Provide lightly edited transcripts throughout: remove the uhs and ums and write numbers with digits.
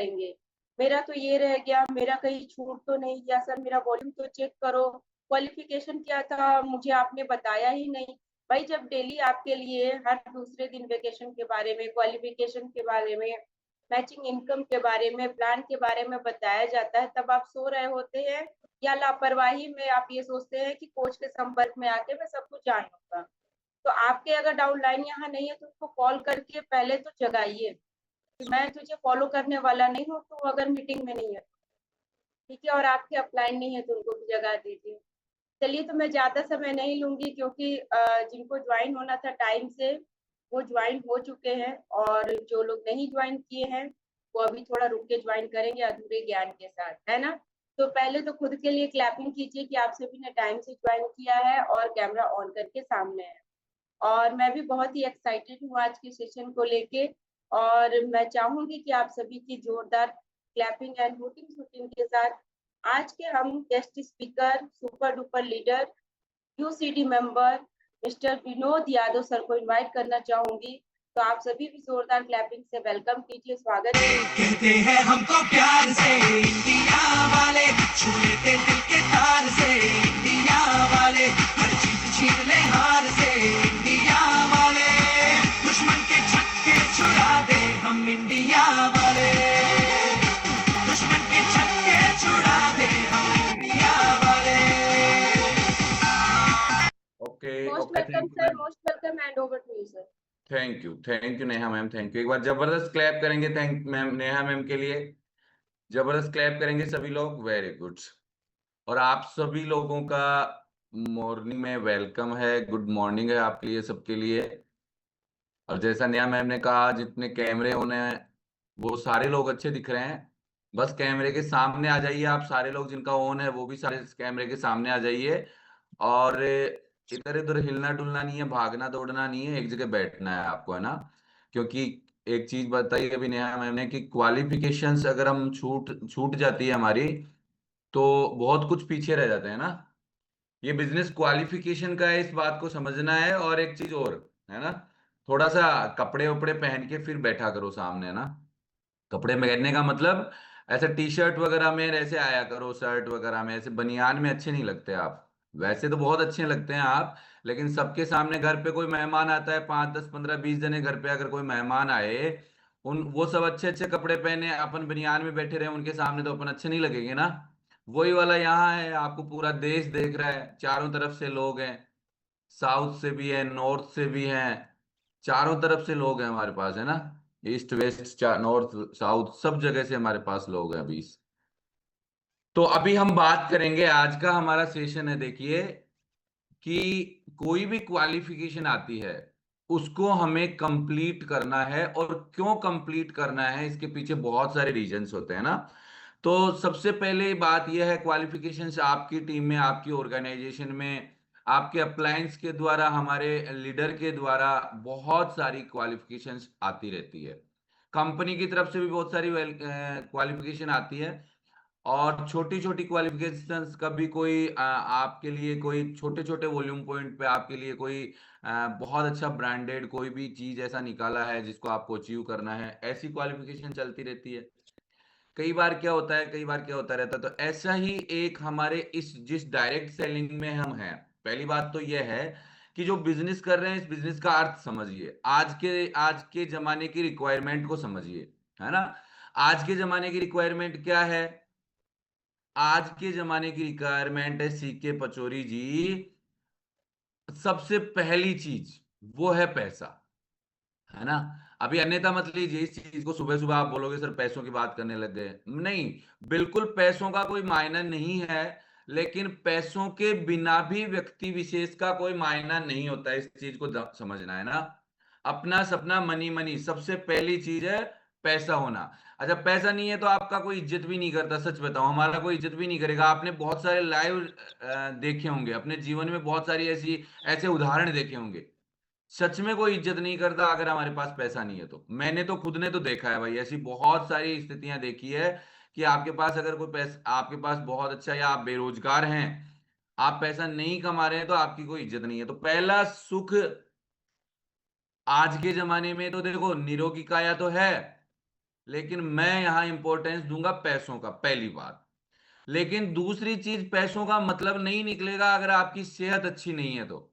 करेंगे। मेरा तो ये रह गया, मेरा कहीं छूट तो नहीं गया सर, मेरा वॉल्यूम तो चेक करो, क्वालिफिकेशन क्या था मुझे आपने बताया ही नहीं। भाई जब डेली आपके लिए हर दूसरे दिन वेकेशन के बारे में, क्वालिफिकेशन के बारे में, मैचिंग इनकम के बारे में, प्लान के बारे में बताया जाता है, तब आप सो रहे होते हैं या लापरवाही में आप ये सोचते हैं कि कोच के संपर्क में आके मैं सब कुछ जान लूंगा। तो आपके अगर डाउनलाइन यहाँ नहीं है तो उसको कॉल करके पहले तो जगाइए कि मैं तुझे फॉलो करने वाला नहीं हूँ, तो अगर मीटिंग में नहीं है ठीक है, और आपके अपलाइन नहीं है तो उनको भी जगा दीजिए। चलिए, तो मैं ज्यादा समय नहीं लूंगी क्योंकि जिनको ज्वाइन होना था टाइम से वो ज्वाइन हो चुके हैं, और जो लोग नहीं ज्वाइन किए हैं वो अभी थोड़ा रुक के ज्वाइन करेंगे अधूरे ज्ञान के साथ, है ना। तो पहले तो खुद के लिए क्लैपिंग कीजिए कि आप सभी ने टाइम से ज्वाइन किया है और कैमरा ऑन करके सामने है। और मैं भी बहुत ही एक्साइटेड हूँ आज के सेशन को लेके, और मैं चाहूंगी कि आप सभी की जोरदार क्लैपिंग एंड वोटिंग शूटिंग के साथ आज के हम guest speaker, super duper leader, UCD member mister Vinod Yadav sir को इनवाइट करना चाहूंगी। तो आप सभी भी जोरदार क्लैपिंग से वेलकम कीजिए, स्वागत कहते हैं हमको प्यार से इंडिया वाले, छू लेते दिल के तार से इंडिया वाले, हर चीज छीन ले हार से इंडिया वाले, दुश्मन के छक्के छुड़ा दे हम इंडिया वाले, दुश्मन के छक्के छुड़ा दे हम इंडिया वाले। Okay most welcome sir, most welcome, hand over to you sir. Thank you Neha ma'am, thank you. एक बार जबरदस्त क्लैप करेंगे थैंक मैम, नेहा मैम के लिए जबरदस्त क्लैप करेंगे सभी लोग, वेरी गुड। और आप सभी लोगों का मॉर्निंग में वेलकम है, गुड मॉर्निंग है आपके लिए, सबके लिए। और जैसा नेहा मैम ने कहा, जितने कैमरे होने हैं वो सारे लोग अच्छे दिख रहे हैं, बस कैमरे के सामने आ जाइए आप सारे लोग, जिनका ऑन है वो भी सारे कैमरे के सामने आ जाइए। और इधर उधर हिलना डुलना नहीं है, भागना दौड़ना नहीं है, एक जगह बैठना है आपको, है ना। क्योंकि एक चीज बताई अभी नेहा मैम ने कि क्वालिफिकेशंस अगर हम छूट छूट जाती है हमारी, तो बहुत कुछ पीछे रह जाते हैं ना। ये बिजनेस क्वालिफिकेशन का है, इस बात को समझना है। और एक चीज और है ना, थोड़ा सा कपड़े वपड़े पहन के फिर बैठा करो सामने, है ना। कपड़े पहनने का मतलब ऐसे टी शर्ट वगैरह में ऐसे आया करो, शर्ट वगैरह में ऐसे बनियान में अच्छे नहीं लगते आप। वैसे तो बहुत अच्छे लगते हैं आप, लेकिन सबके सामने घर पे कोई मेहमान आता है, 5 10 15 20 जने घर पे अगर कोई मेहमान आए, उन वो सब अच्छे अच्छे कपड़े पहने, अपन बनियान में बैठे रहे उनके सामने, तो अपन अच्छे नहीं लगेंगे ना। वही वाला यहाँ है, आपको पूरा देश देख रहा है, चारों तरफ से लोग हैं, साउथ से भी है, नॉर्थ से भी हैं, चारों तरफ से लोग हैं हमारे पास, है ना। ईस्ट वेस्ट नॉर्थ साउथ सब जगह से हमारे पास लोग हैं अभी। तो अभी हम बात करेंगे, आज का हमारा सेशन है, देखिए कि कोई भी क्वालिफिकेशन आती है उसको हमें कंप्लीट करना है, और क्यों कंप्लीट करना है इसके पीछे बहुत सारे रीजंस होते हैं ना। तो सबसे पहले बात यह है, क्वालिफिकेशंस आपकी टीम में, आपकी ऑर्गेनाइजेशन में, आपके अप्लायंस के द्वारा, हमारे लीडर के द्वारा बहुत सारी क्वालिफिकेशंस आती रहती है। कंपनी की तरफ से भी बहुत सारी क्वालिफिकेशन आती है, और छोटी छोटी क्वालिफिकेशंस कभी कोई आपके लिए कोई छोटे छोटे वॉल्यूम पॉइंट पे आपके लिए कोई बहुत अच्छा ब्रांडेड कोई भी चीज ऐसा निकाला है जिसको आपको अचीव करना है, ऐसी क्वालिफिकेशन चलती रहती है। कई बार क्या होता है, कई बार क्या होता रहता है, तो ऐसा ही एक हमारे इस जिस डायरेक्ट सेलिंग में हम हैं, पहली बात तो यह है कि जो बिजनेस कर रहे हैं इस बिजनेस का अर्थ समझिए, आज के जमाने की रिक्वायरमेंट को समझिए, है ना। आज के जमाने की रिक्वायरमेंट क्या है? आज के जमाने की रिक्वायरमेंट है, सीके पचोरी जी, सबसे पहली चीज वो है पैसा, है ना। अभी अन्यथा मत लीजिए इस चीज को, सुबह सुबह आप बोलोगे सर पैसों की बात करने लग गए, नहीं, बिल्कुल पैसों का कोई मायना नहीं है, लेकिन पैसों के बिना भी व्यक्ति विशेष का कोई मायना नहीं होता है, इस चीज को समझना है ना। अपना सपना मनी मनी, सबसे पहली चीज है पैसा होना। अच्छा, पैसा नहीं है तो आपका कोई इज्जत भी नहीं करता, सच बताओ, हमारा कोई इज्जत भी नहीं करेगा। आपने बहुत सारे लाइव देखे होंगे अपने जीवन में, बहुत सारी ऐसी ऐसे उदाहरण देखे होंगे, सच में कोई इज्जत नहीं करता अगर हमारे पास पैसा नहीं है तो। मैंने तो खुद ने तो देखा है भाई, ऐसी बहुत सारी स्थितियां देखी है कि आपके पास अगर कोई पैसा, आपके पास बहुत अच्छा, या आप बेरोजगार हैं, आप पैसा नहीं कमा रहे हैं, तो आपकी कोई इज्जत नहीं है। तो पहला सुख आज के जमाने में तो देखो, निरोगी काया तो है, लेकिन मैं यहां इंपॉर्टेंस दूंगा पैसों का, पहली बात। लेकिन दूसरी चीज, पैसों का मतलब नहीं निकलेगा अगर आपकी सेहत अच्छी नहीं है तो।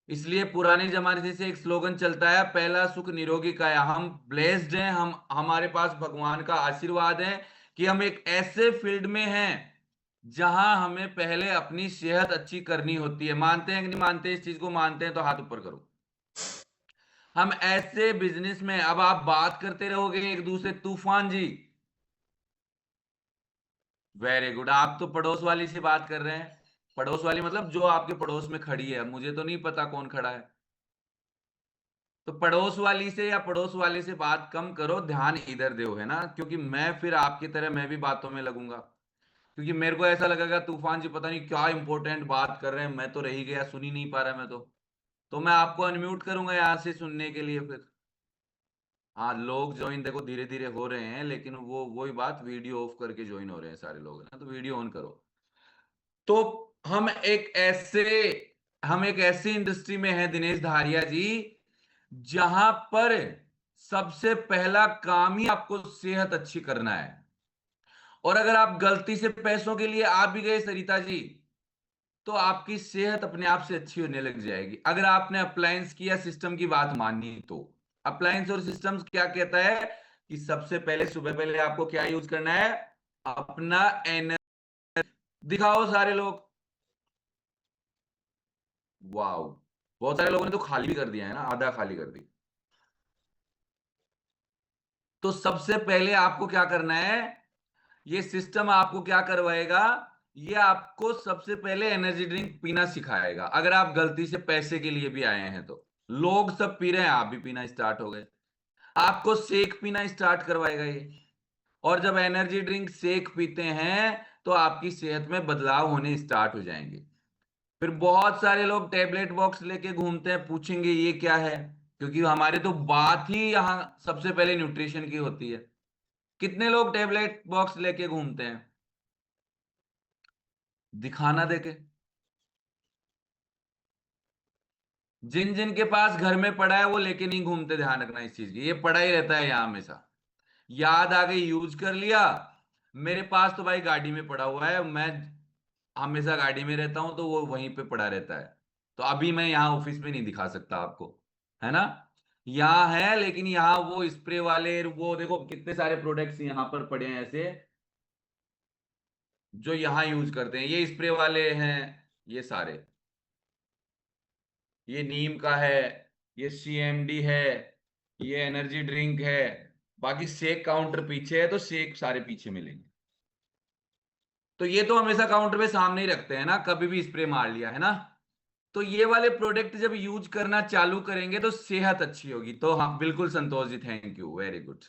इसलिए पुराने जमाने से एक स्लोगन चलता है, पहला सुख निरोगी काया। हम ब्लेस्ड हैं, हम हमारे पास भगवान का आशीर्वाद है कि हम एक ऐसे फील्ड में हैं जहां हमें पहले अपनी सेहत अच्छी करनी होती है। मानते हैं कि नहीं मानते? इस चीज को मानते हैं तो हाथ ऊपर करो। हम ऐसे बिजनेस में, अब आप बात करते रहोगे एक दूसरे, तूफान जी वेरी गुड, आप तो पड़ोस वाली से बात कर रहे हैं। पड़ोस वाली मतलब जो आपके पड़ोस में खड़ी है, मुझे तो नहीं पता कौन खड़ा है। तो पड़ोस वाली से या पड़ोस वाले से बात कम करो, ध्यान इधर दो, है ना? क्योंकि मैं फिर आपकी तरह मैं भी बातों में लगूंगा, क्योंकि मेरे को ऐसा लगेगा तूफान जी पता नहीं क्या इंपॉर्टेंट बात कर रहे हैं, मैं तो रह ही गया, सुन ही नहीं पा रहा मैं तो मैं आपको अनम्यूट करूंगा यहां से सुनने के लिए फिर। हाँ, लोग ज्वाइन देखो धीरे धीरे हो रहे हैं, लेकिन वो वही बात, वीडियो ऑफ करके ज्वाइन हो रहे हैं सारे लोग, है ना? तो वीडियो ऑन करो। तो हम एक ऐसी इंडस्ट्री में हैं दिनेश धारिया जी, जहां पर सबसे पहला काम ही आपको सेहत अच्छी करना है। और अगर आप गलती से पैसों के लिए आ भी गए सरिता जी, तो आपकी सेहत अपने आप से अच्छी होने लग जाएगी। अगर आपने अप्लायंस की या सिस्टम की बात मानी तो। अप्लायंस और सिस्टम्स क्या कहता है कि सबसे पहले सुबह पहले आपको क्या यूज करना है? अपना एनर्जी दिखाओ सारे लोग। वाओ, बहुत सारे लोगों ने तो खाली भी कर दिया है ना, आधा खाली कर दी। तो सबसे पहले आपको क्या करना है? ये सिस्टम आपको क्या करवाएगा? ये आपको सबसे पहले एनर्जी ड्रिंक पीना सिखाएगा। अगर आप गलती से पैसे के लिए भी आए हैं तो, लोग सब पी रहे हैं, आप भी पीना स्टार्ट हो गए। आपको शेक पीना स्टार्ट करवाएगा ये। और जब एनर्जी ड्रिंक शेक पीते हैं तो आपकी सेहत में बदलाव होने स्टार्ट हो जाएंगे। फिर बहुत सारे लोग टेबलेट बॉक्स लेके घूमते हैं, पूछेंगे ये क्या है, क्योंकि हमारे तो बात ही यहां सबसे पहले न्यूट्रिशन की होती है। कितने लोग टेबलेट बॉक्स लेके घूमते हैं? दिखाना देके। जिन जिन के पास घर में पड़ा है वो लेके नहीं घूमते, ध्यान रखना इस चीज की, ये पड़ा ही रहता है यहां हमेशा। याद आ गई, यूज कर लिया। मेरे पास तो भाई गाड़ी में पड़ा हुआ है, मैं हमेशा गाड़ी में रहता हूं तो वो वहीं पे पड़ा रहता है। तो अभी मैं यहाँ ऑफिस में नहीं दिखा सकता आपको, है ना? यहाँ है, लेकिन यहाँ वो स्प्रे वाले, वो देखो कितने सारे प्रोडक्ट्स यहाँ पर पड़े हैं ऐसे, जो यहाँ यूज करते हैं। ये स्प्रे वाले हैं, ये सारे, ये नीम का है, ये सीएमडी है, ये एनर्जी ड्रिंक है। बाकी शेक काउंटर पीछे है, तो शेक सारे पीछे मिलेंगे। तो ये तो हमेशा काउंटर पे सामने ही रखते हैं ना, कभी भी स्प्रे मार लिया, है ना? तो ये वाले प्रोडक्ट जब यूज करना चालू करेंगे तो सेहत अच्छी होगी। तो हाँ बिल्कुल Santosh ji, thank you, very good.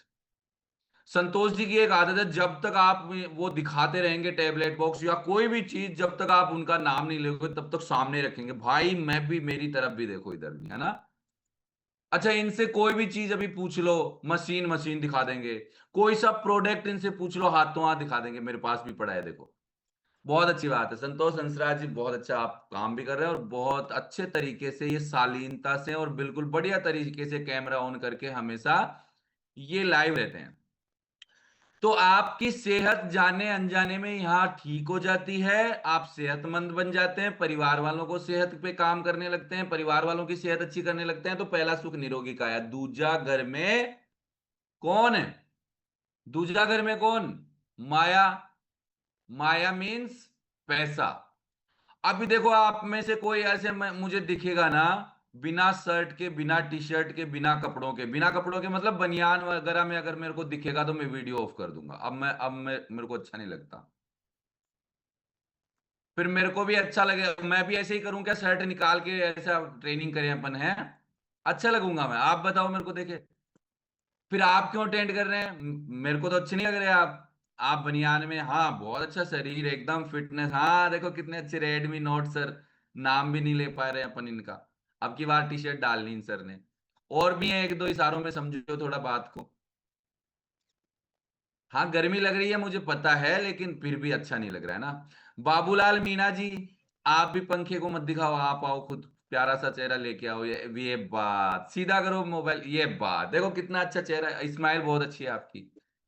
Santosh ji की एक आदत है, जब तक आप वो दिखाते रहेंगे टेबलेट बॉक्स या कोई भी चीज, जब तक आप उनका नाम नहीं लोगे तब तक सामने रखेंगे। भाई मैं भी, मेरी तरफ भी देखो, इधर भी, है ना? अच्छा, इनसे कोई भी चीज अभी पूछ लो, मशीन मशीन दिखा देंगे। कोई सा प्रोडक्ट इनसे पूछ लो, हाथों हाथ दिखा देंगे, मेरे पास भी पड़ा है देखो। बहुत अच्छी बात है संतोष हंसराज जी, बहुत अच्छा आप काम भी कर रहे हैं, और बहुत अच्छे तरीके से, ये शालीनता से और बिल्कुल बढ़िया तरीके से कैमरा ऑन करके हमेशा ये लाइव रहते हैं। तो आपकी सेहत जाने अनजाने में यहाँ ठीक हो जाती है, आप सेहतमंद बन जाते हैं, परिवार वालों को सेहत पे काम करने लगते हैं, परिवार वालों की सेहत अच्छी करने लगते हैं। तो पहला सुख निरोगी काया। दूजा घर में कौन है? दूसरा घर में कौन? माया। माया मीन्स पैसा। अभी देखो, आप में से कोई ऐसे मुझे दिखेगा ना, बिना शर्ट के, बिना टी शर्ट के, बिना कपड़ों के, बिना कपड़ों के मतलब बनियान वगैरह में अगर मेरे को दिखेगा तो मैं वीडियो ऑफ कर दूंगा। अब मैं मेरे को अच्छा नहीं लगता। फिर मेरे को भी अच्छा लगे, मैं भी ऐसे ही करूं क्या? शर्ट निकाल के ऐसा ट्रेनिंग करें अपन, है? अच्छा लगूंगा मैं? आप बताओ मेरे को देखे। फिर आप क्यों टेंट कर रहे हैं? मेरे को तो अच्छे नहीं लग रहे आप बनियान में। हाँ, बहुत अच्छा शरीर, एकदम फिटनेस। हाँ देखो कितने अच्छे, रेडमी नोट सर, नाम भी नहीं ले पा रहे अपन इनका। अब की बार टी शर्ट डालनी इन सर ने। और भी है, एक दो इशारों में समझो थोड़ा बात को। हाँ गर्मी लग रही है मुझे पता है, लेकिन फिर भी अच्छा नहीं लग रहा है ना। बाबूलाल मीणा जी, आप भी पंखे को मत दिखाओ, आप आओ खुद। प्यारा सा चेहरा लेके आओ, ये बात सीधा करो मोबाइल, ये बात देखो कितना अच्छा चेहरा, स्माइल बहुत अच्छी है आपकी,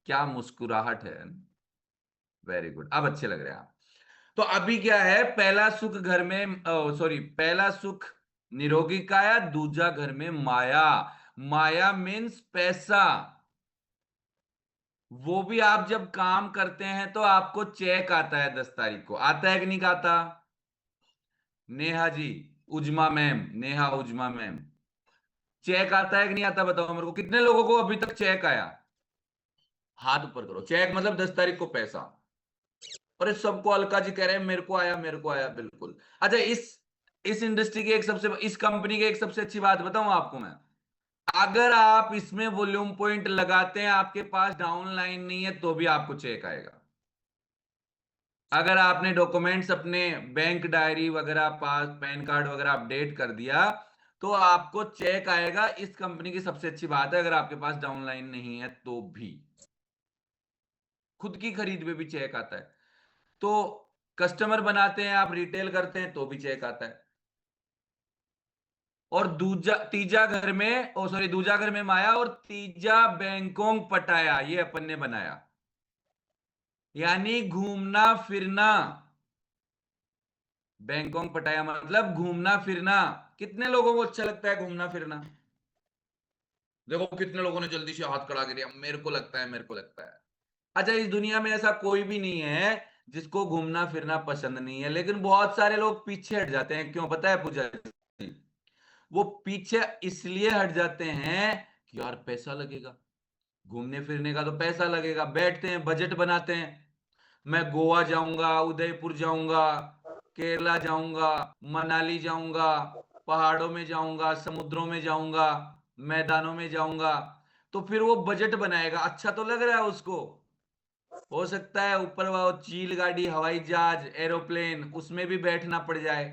क्या मुस्कुराहट है, वेरी गुड, अब अच्छे लग रहे हैं आप। तो अभी क्या है, पहला सुख घर में, सॉरी, पहला सुख निरोगी काया, दूजा घर में माया। माया मीन्स पैसा। वो भी आप जब काम करते हैं तो आपको चेक आता है 10 तारीख को, आता है कि नहीं आता? Neha ji, Uzma ma'am, Neha Uzma ma'am, check आता है कि नहीं आता? बताओ मेरे को, कितने लोगों को अभी तक चेक आया? हाथ ऊपर करो। चेक मतलब 10 तारीख को पैसा। अरे सबको अलका जी कह रहे हैं मेरे को आया, मेरे को आया, बिल्कुल। अच्छा, इस इंडस्ट्री की एक सबसे, इस कंपनी की एक सबसे अच्छी बात बताऊं आपको मैं, अगर आप इसमें वॉल्यूम पॉइंट लगाते हैं, आपके पास डाउन लाइन नहीं है, तो भी आपको चेक आएगा। अगर आपने डॉक्यूमेंट्स अपने बैंक डायरी वगैरह, पास पैन कार्ड वगैरह अपडेट कर दिया, तो आपको चेक आएगा। इस कंपनी की सबसे अच्छी बात है, अगर आपके पास डाउन लाइन नहीं है तो भी, खुद की खरीद में भी चेक आता है। तो कस्टमर बनाते हैं आप, रिटेल करते हैं तो भी चेक आता है। और दूजा तीजा घर में, ओ सॉरी, दूजा घर में माया, और तीजा बैंकॉक पटाया, ये अपन ने बनाया, यानी घूमना फिरना। बैंकॉक पटाया मतलब घूमना फिरना। कितने लोगों को अच्छा लगता है घूमना फिरना? देखो कितने लोगों ने जल्दी से हाथ खड़ा कर दिया, मेरे को लगता है, मेरे को लगता है। अच्छा, इस दुनिया में ऐसा कोई भी नहीं है जिसको घूमना फिरना पसंद नहीं है, लेकिन बहुत सारे लोग पीछे हट जाते हैं। क्यों पता है पूजा जी? वो पीछे इसलिए हट जाते हैं कि यार पैसा लगेगा, घूमने फिरने का तो पैसा लगेगा। बैठते हैं, बजट बनाते हैं, मैं गोवा जाऊंगा, उदयपुर जाऊंगा, केरला जाऊंगा, मनाली जाऊंगा, पहाड़ों में जाऊंगा, समुद्रों में जाऊंगा, मैदानों में जाऊंगा। तो फिर वो बजट बनाएगा, अच्छा तो लग रहा है उसको। हो सकता है ऊपर वो चील गाड़ी, हवाई जहाज, एरोप्लेन, उसमें भी बैठना पड़ जाए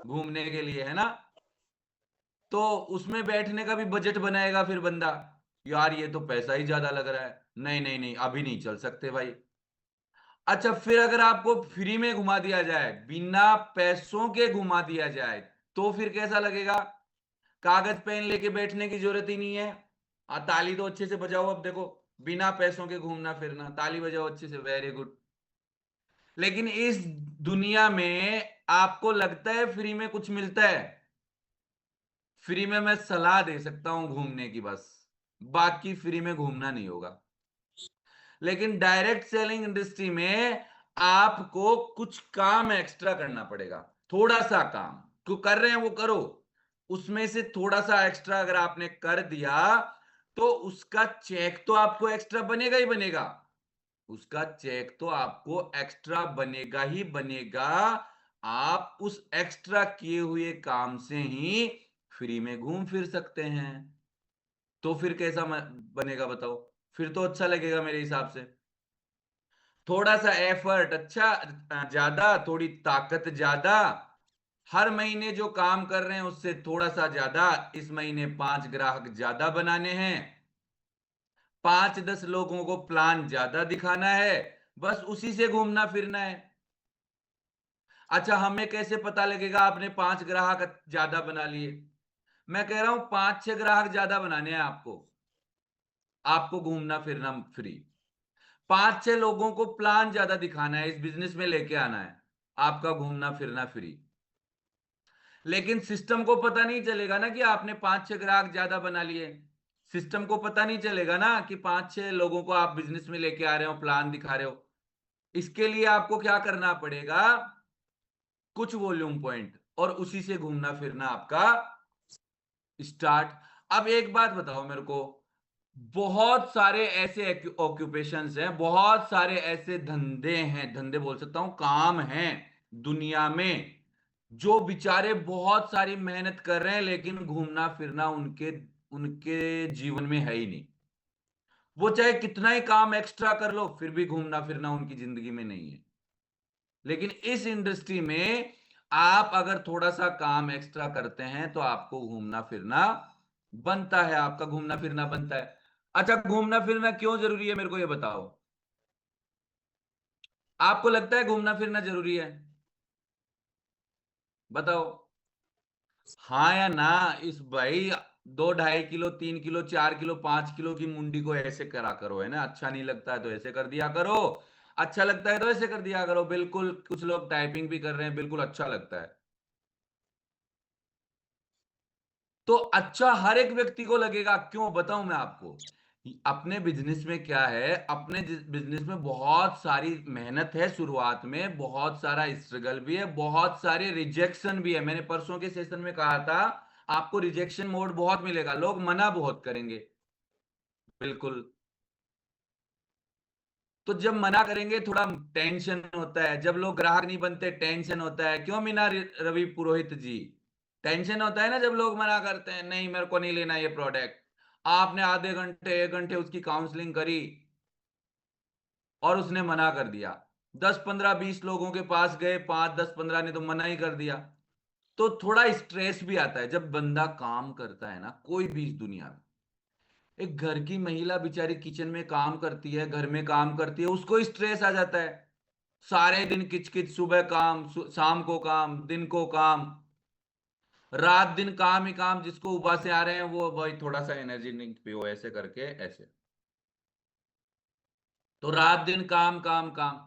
घूमने के लिए, है ना? तो उसमें बैठने का भी बजट बनाएगा फिर बंदा, यार ये तो पैसा ही ज्यादा लग रहा है, नहीं नहीं नहीं, अभी नहीं चल सकते भाई। अच्छा, फिर अगर आपको फ्री में घुमा दिया जाए, बिना पैसों के घुमा दिया जाए, तो फिर कैसा लगेगा? कागज पेन लेके बैठने की जरूरत ही नहीं है। ताली तो अच्छे से बजाओ। अब देखो, बिना पैसों के घूमना फिरना, ताली बजाओ अच्छे से, वेरी गुड। लेकिन इस दुनिया में आपको लगता है फ्री में कुछ मिलता है? फ्री में मैं सलाह दे सकता हूं घूमने की, बस, बाकी फ्री में घूमना नहीं होगा। लेकिन डायरेक्ट सेलिंग इंडस्ट्री में आपको कुछ काम एक्स्ट्रा करना पड़ेगा, थोड़ा सा काम। जो कर रहे हैं वो करो, उसमें से थोड़ा सा एक्स्ट्रा अगर आपने कर दिया, तो उसका चेक तो आपको एक्स्ट्रा बनेगा ही बनेगा। उसका चेक तो आपको एक्स्ट्रा बनेगा ही बनेगा। आप उस एक्स्ट्रा किए हुए काम से ही फ्री में घूम फिर सकते हैं। तो फिर कैसा बनेगा बताओ? फिर तो अच्छा लगेगा मेरे हिसाब से। थोड़ा सा एफर्ट अच्छा, ज्यादा, थोड़ी ताकत ज्यादा, हर महीने जो काम कर रहे हैं उससे थोड़ा सा ज्यादा, इस महीने 5 ग्राहक ज्यादा बनाने हैं, 5-10 लोगों को प्लान ज्यादा दिखाना है, बस उसी से घूमना फिरना है। अच्छा, हमें कैसे पता लगेगा आपने 5 ग्राहक ज्यादा बना लिए? मैं कह रहा हूं 5-6 ग्राहक ज्यादा बनाने हैं आपको, आपको घूमना फिरना फ्री। 5-6 लोगों को प्लान ज्यादा दिखाना है, इस बिजनेस में लेके आना है, आपका घूमना फिरना फ्री। लेकिन सिस्टम को पता नहीं चलेगा ना कि आपने 5-6 ग्राहक ज्यादा बना लिए। सिस्टम को पता नहीं चलेगा ना कि 5-6 लोगों को आप बिजनेस में लेके आ रहे हो, प्लान दिखा रहे हो। इसके लिए आपको क्या करना पड़ेगा? कुछ वॉल्यूम पॉइंट, और उसी से घूमना फिरना आपका स्टार्ट। अब एक बात बताओ मेरे को, बहुत सारे ऐसे ऑक्यूपेशंस हैं, बहुत सारे ऐसे धंधे हैं, धंधे बोल सकता हूं, काम हैं दुनिया में, जो बेचारे बहुत सारी मेहनत कर रहे हैं, लेकिन घूमना फिरना उनके उनके जीवन में है ही नहीं। वो चाहे कितना ही काम एक्स्ट्रा कर लो, फिर भी घूमना फिरना उनकी जिंदगी में नहीं है। लेकिन इस इंडस्ट्री में आप अगर थोड़ा सा काम एक्स्ट्रा करते हैं, तो आपको घूमना फिरना बनता है, आपका घूमना फिरना बनता है। अच्छा, घूमना फिरना क्यों जरूरी है, मेरे को ये बताओ। आपको लगता है घूमना फिरना जरूरी है? बताओ। हाँ या ना? इस भाई 2-2.5 किलो 3 किलो 4 किलो 5 किलो की मुंडी को ऐसे करा करो, है ना? अच्छा नहीं लगता है तो ऐसे कर दिया करो, अच्छा लगता है तो ऐसे कर दिया करो। बिल्कुल, कुछ लोग टाइपिंग भी कर रहे हैं, बिल्कुल अच्छा लगता है। तो अच्छा हर एक व्यक्ति को लगेगा, क्यों बताऊं मैं आपको। अपने बिजनेस में क्या है, अपने बिजनेस में बहुत सारी मेहनत है, शुरुआत में बहुत सारा स्ट्रगल भी है, बहुत सारे रिजेक्शन भी है। मैंने परसों के सेशन में कहा था, आपको रिजेक्शन मोड बहुत मिलेगा, लोग मना बहुत करेंगे। बिल्कुल। तो जब मना करेंगे थोड़ा टेंशन होता है, जब लोग ग्राहक नहीं बनते टेंशन होता है, क्यों मीना रवि पुरोहित जी? टेंशन होता है ना जब लोग मना करते हैं, नहीं मेरे को नहीं लेना ये प्रोडक्ट। आपने आधे घंटे 1 घंटे उसकी काउंसलिंग करी और उसने मना कर दिया। 10-15-20 लोगों के पास गए, 5-10-15 ने तो मना ही कर दिया। तो थोड़ा स्ट्रेस भी आता है जब बंदा काम करता है ना, कोई भी इस दुनिया में। एक घर की महिला बेचारी किचन में काम करती है, घर में काम करती है, उसको स्ट्रेस आ जाता है। सारे दिन किचकिच, सुबह काम, शाम को काम, दिन को काम, रात दिन काम ही काम। जिसको उबासे आ रहे हैं वो भाई थोड़ा सा एनर्जी ड्रिंक पियो, ऐसे करके ऐसे। तो रात दिन काम काम काम।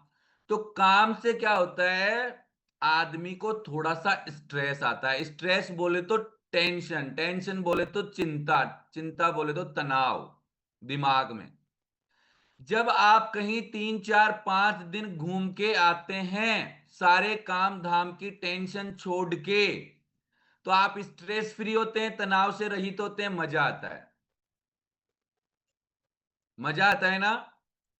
तो काम से क्या होता है, आदमी को थोड़ा सा स्ट्रेस आता है। स्ट्रेस बोले तो टेंशन, टेंशन बोले तो चिंता, चिंता बोले तो तनाव दिमाग में। जब आप कहीं 3-4-5 दिन घूम के आते हैं, सारे काम धाम की टेंशन छोड़ के, तो आप स्ट्रेस फ्री होते हैं, तनाव से रहित होते हैं, मजा आता है। मजा आता है ना?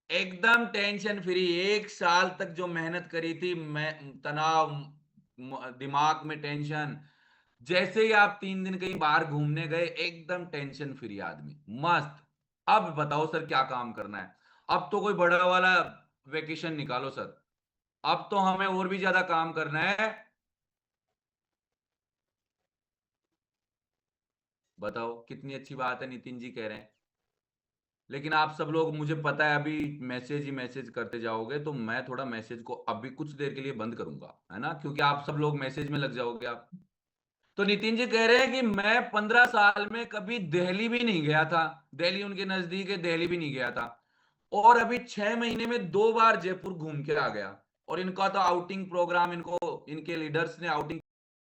एकदम टेंशन फ्री। 1 साल तक जो मेहनत करी थी, मैं तनाव, दिमाग में टेंशन, जैसे ही आप 3 दिन कहीं बाहर घूमने गए, एकदम टेंशन फ्री आदमी, मस्त। अब बताओ सर क्या काम करना है? अब तो कोई बड़ा वाला वेकेशन निकालो सर, अब तो हमें और भी ज्यादा काम करना है। बताओ कितनी अच्छी बात है, नितिन जी कह रहे हैं। लेकिन आप सब लोग, मुझे पता है अभी मैसेज ही मैसेज करते जाओगे, तो मैं थोड़ा मैसेज को अभी कुछ देर के लिए बंद करूंगा, है ना? क्योंकि आप सब लोग मैसेज में लग जाओगे आप। तो नितिन जी कह रहे हैं कि मैं 15 साल में कभी दिल्ली भी नहीं गया था, दिल्ली उनके नजदीक है, दिल्ली भी नहीं गया था, और अभी 6 महीने में 2 बार जयपुर घूम के आ गया। और इनका तो आउटिंग प्रोग्राम, इनको इनके लीडर्स ने आउटिंग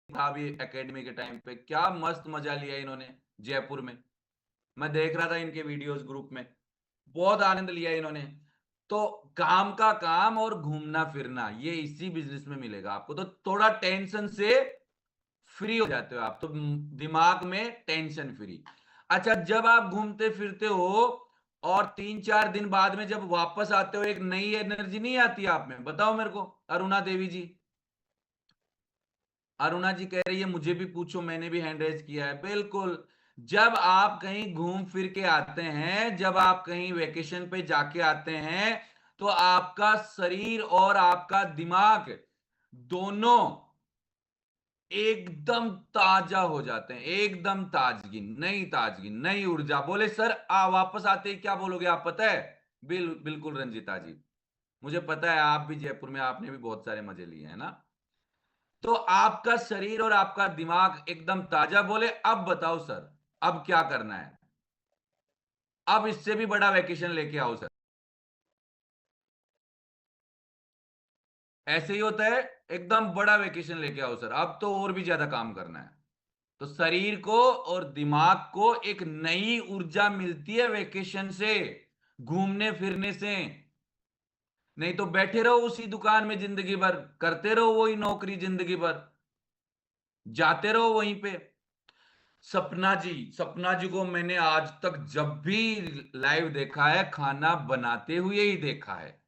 था अभी एकेडमी के टाइम पे, क्या मस्त मजा लिया इन्होंने जयपुर में। मैं देख रहा था इनके वीडियोस ग्रुप में, बहुत आनंद लिया इन्होंने। तो काम का काम और घूमना फिरना, ये इसी बिजनेस में मिलेगा आपको। तो थोड़ा टेंशन से फ्री हो जाते हो आप, तो दिमाग में टेंशन फ्री। अच्छा, जब आप घूमते फिरते हो और 3-4 दिन बाद में जब वापस आते हो, एक नई एनर्जी नहीं आती आप में? बताओ मेरे को, अरुणा देवी जी। अरुणा जी कह रही है मुझे भी पूछो, मैंने भी हैंड रेज किया है। बिल्कुल। जब आप कहीं घूम फिर के आते हैं, जब आप कहीं वेकेशन पे जाके आते हैं, तो आपका शरीर और आपका दिमाग दोनों एकदम ताजा हो जाते हैं, एकदम ताजगी, नई ताजगी, नई ऊर्जा। बोले सर वापस आते ही क्या बोलोगे आप, पता है? बिल्कुल रंजिता जी, मुझे पता है आप भी जयपुर में, आपने भी बहुत सारे मजे लिए हैं ना। तो आपका शरीर और आपका दिमाग एकदम ताजा। बोले अब बताओ सर, अब क्या करना है? अब इससे भी बड़ा वेकेशन लेके आओ सर। ऐसे ही होता है, एकदम बड़ा वेकेशन लेके आओ सर, अब तो और भी ज्यादा काम करना है। तो शरीर को और दिमाग को एक नई ऊर्जा मिलती है वेकेशन से, घूमने फिरने से। नहीं तो बैठे रहो उसी दुकान में जिंदगी भर, करते रहो वही नौकरी जिंदगी भर, जाते रहो वहीं पे। सपना जी, सपना जी को मैंने आज तक जब भी लाइव देखा है, खाना बनाते हुए ही देखा है।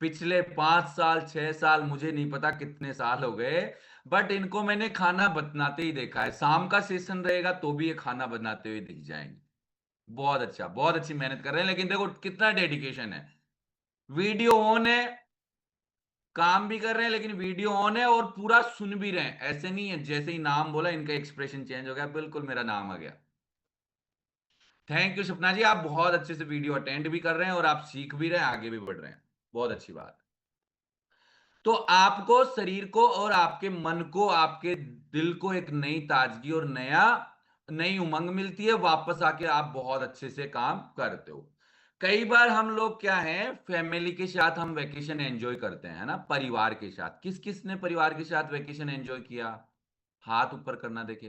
पिछले 5 साल 6 साल, मुझे नहीं पता कितने साल हो गए, बट इनको मैंने खाना बनाते ही देखा है। शाम का सेशन रहेगा तो भी ये खाना बनाते हुए दिख जाएंगे। बहुत अच्छा, बहुत अच्छी मेहनत कर रहे हैं। लेकिन देखो कितना डेडिकेशन है। वीडियो ऑन है, काम भी कर रहे हैं, लेकिन वीडियो ऑन है और पूरा सुन भी रहे हैं। ऐसे नहीं है जैसे ही नाम बोला इनका एक्सप्रेशन चेंज हो गया, बिल्कुल मेरा नाम आ गया। थैंक यू सपना जी, आप बहुत अच्छे से वीडियो अटेंड भी कर रहे हैं और आप सीख भी रहे हैं, आगे भी बढ़ रहे हैं, बहुत अच्छी बात। तो आपको शरीर को और आपके मन को, आपके दिल को एक नई ताजगी और नई उमंग मिलती है, वापस आके आप बहुत अच्छे से काम करते हो। कई बार हम लोग क्या है, फैमिली के साथ हम वेकेशन एंजॉय करते हैं, है ना, परिवार के साथ। किस किस ने परिवार के साथ वेकेशन एंजॉय किया? हाथ ऊपर करना देखे।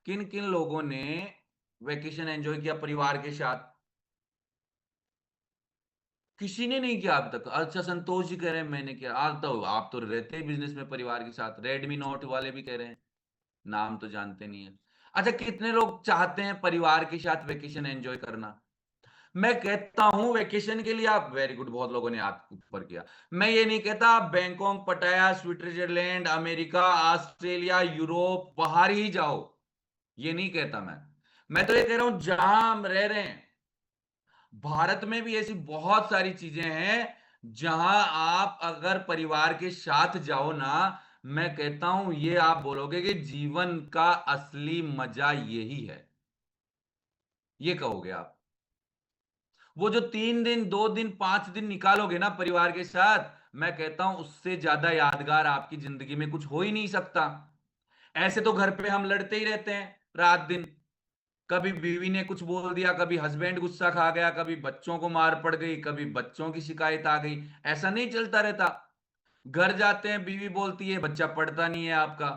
किन किन लोगों ने वेकेशन एंजॉय किया परिवार के साथ? किसी ने नहीं किया अब तक। अच्छा, संतोष जी कह रहे हैं मैंने किया। आप तो रहते हैं बिजनेस में परिवार के साथ। रेडमी नोट वाले भी कह रहे हैं, नाम तो जानते नहीं है। अच्छा, कितने लोग चाहते हैं परिवार के साथ वेकेशन एंजॉय करना? मैं कहता हूं वेकेशन के लिए आप, वेरी गुड, बहुत लोगों ने हाथ ऊपर किया। मैं ये नहीं कहता आप बैंकॉक, पटाया, स्विट्जरलैंड, अमेरिका, ऑस्ट्रेलिया, यूरोप बाहर ही जाओ, ये नहीं कहता मैं तो ये कह रहा हूं जहां हम रह रहे हैं भारत में भी ऐसी बहुत सारी चीजें हैं जहां आप अगर परिवार के साथ जाओ ना, मैं कहता हूं ये आप बोलोगे कि जीवन का असली मजा यही है, ये कहोगे आप। वो जो 3 दिन, 2 दिन, 5 दिन निकालोगे ना परिवार के साथ, मैं कहता हूं उससे ज्यादा यादगार आपकी जिंदगी में कुछ हो ही नहीं सकता। ऐसे तो घर पे हम लड़ते ही रहते हैं रात दिन। कभी बीवी ने कुछ बोल दिया, कभी हस्बैंड गुस्सा खा गया, कभी बच्चों को मार पड़ गई, कभी बच्चों की शिकायत आ गई। ऐसा नहीं चलता रहता। घर जाते हैं, बीवी बोलती है बच्चा पढ़ता नहीं है आपका।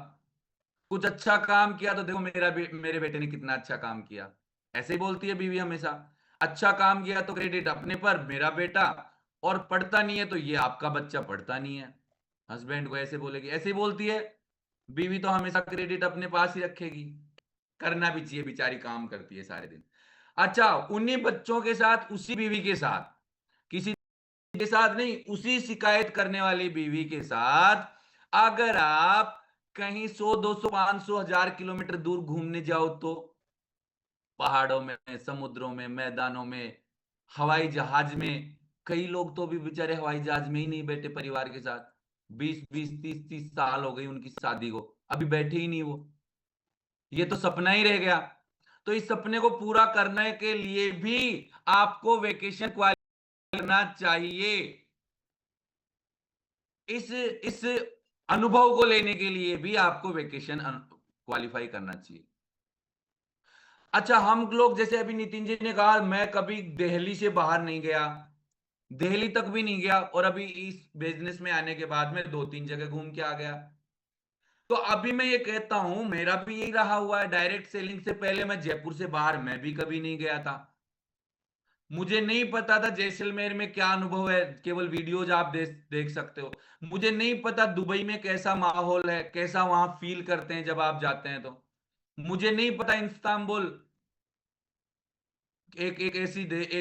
कुछ अच्छा काम किया तो देखो मेरे बेटे ने कितना अच्छा काम किया, ऐसे ही बोलती है बीवी हमेशा। अच्छा काम किया तो क्रेडिट अपने पर, मेरा बेटा, और पढ़ता नहीं है तो ये आपका बच्चा पढ़ता नहीं है। हस्बैंड को ऐसे बोलेगी, ऐसे ही बोलती है बीवी, तो हमेशा क्रेडिट अपने पास ही रखेगी। करना भी चाहिए, बेचारी काम करती है सारे दिन। अच्छा, उन्हीं बच्चों के साथ, उसी बीवी के साथ, किसी के साथ नहीं, उसी शिकायत करने वाली बीवी के साथ अगर आप कहीं 100, 200, 500, 1000 किलोमीटर दूर घूमने जाओ तो, पहाड़ों में, समुद्रों में, मैदानों में, हवाई जहाज में, कई लोग तो अभी बेचारे हवाई जहाज में ही नहीं बैठे परिवार के साथ। 20-20, 30-30 साल हो गई उनकी शादी को, अभी बैठे ही नहीं वो। ये तो सपना ही रह गया। तो इस सपने को पूरा करने के लिए भी आपको वेकेशन करना चाहिए। इस अनुभव को लेने के लिए भी आपको वेकेशन क्वालिफाई करना चाहिए। अच्छा, हम लोग जैसे अभी नितिन जी ने कहा मैं कभी दिल्ली से बाहर नहीं गया, दिल्ली तक भी नहीं गया, और अभी इस बिजनेस में आने के बाद में 2-3 जगह घूम के आ गया। तो अभी मैं ये कहता हूं मेरा भी यही रहा हुआ है। डायरेक्ट सेलिंग से पहले मैं जयपुर से बाहर मैं भी कभी नहीं गया था। मुझे नहीं पता था जैसलमेर में क्या अनुभव है, केवल वीडियोज आप देख सकते हो। मुझे नहीं पता दुबई में कैसा माहौल है, कैसा वहां फील करते हैं जब आप जाते हैं तो। मुझे नहीं पता इस्तांबुल एक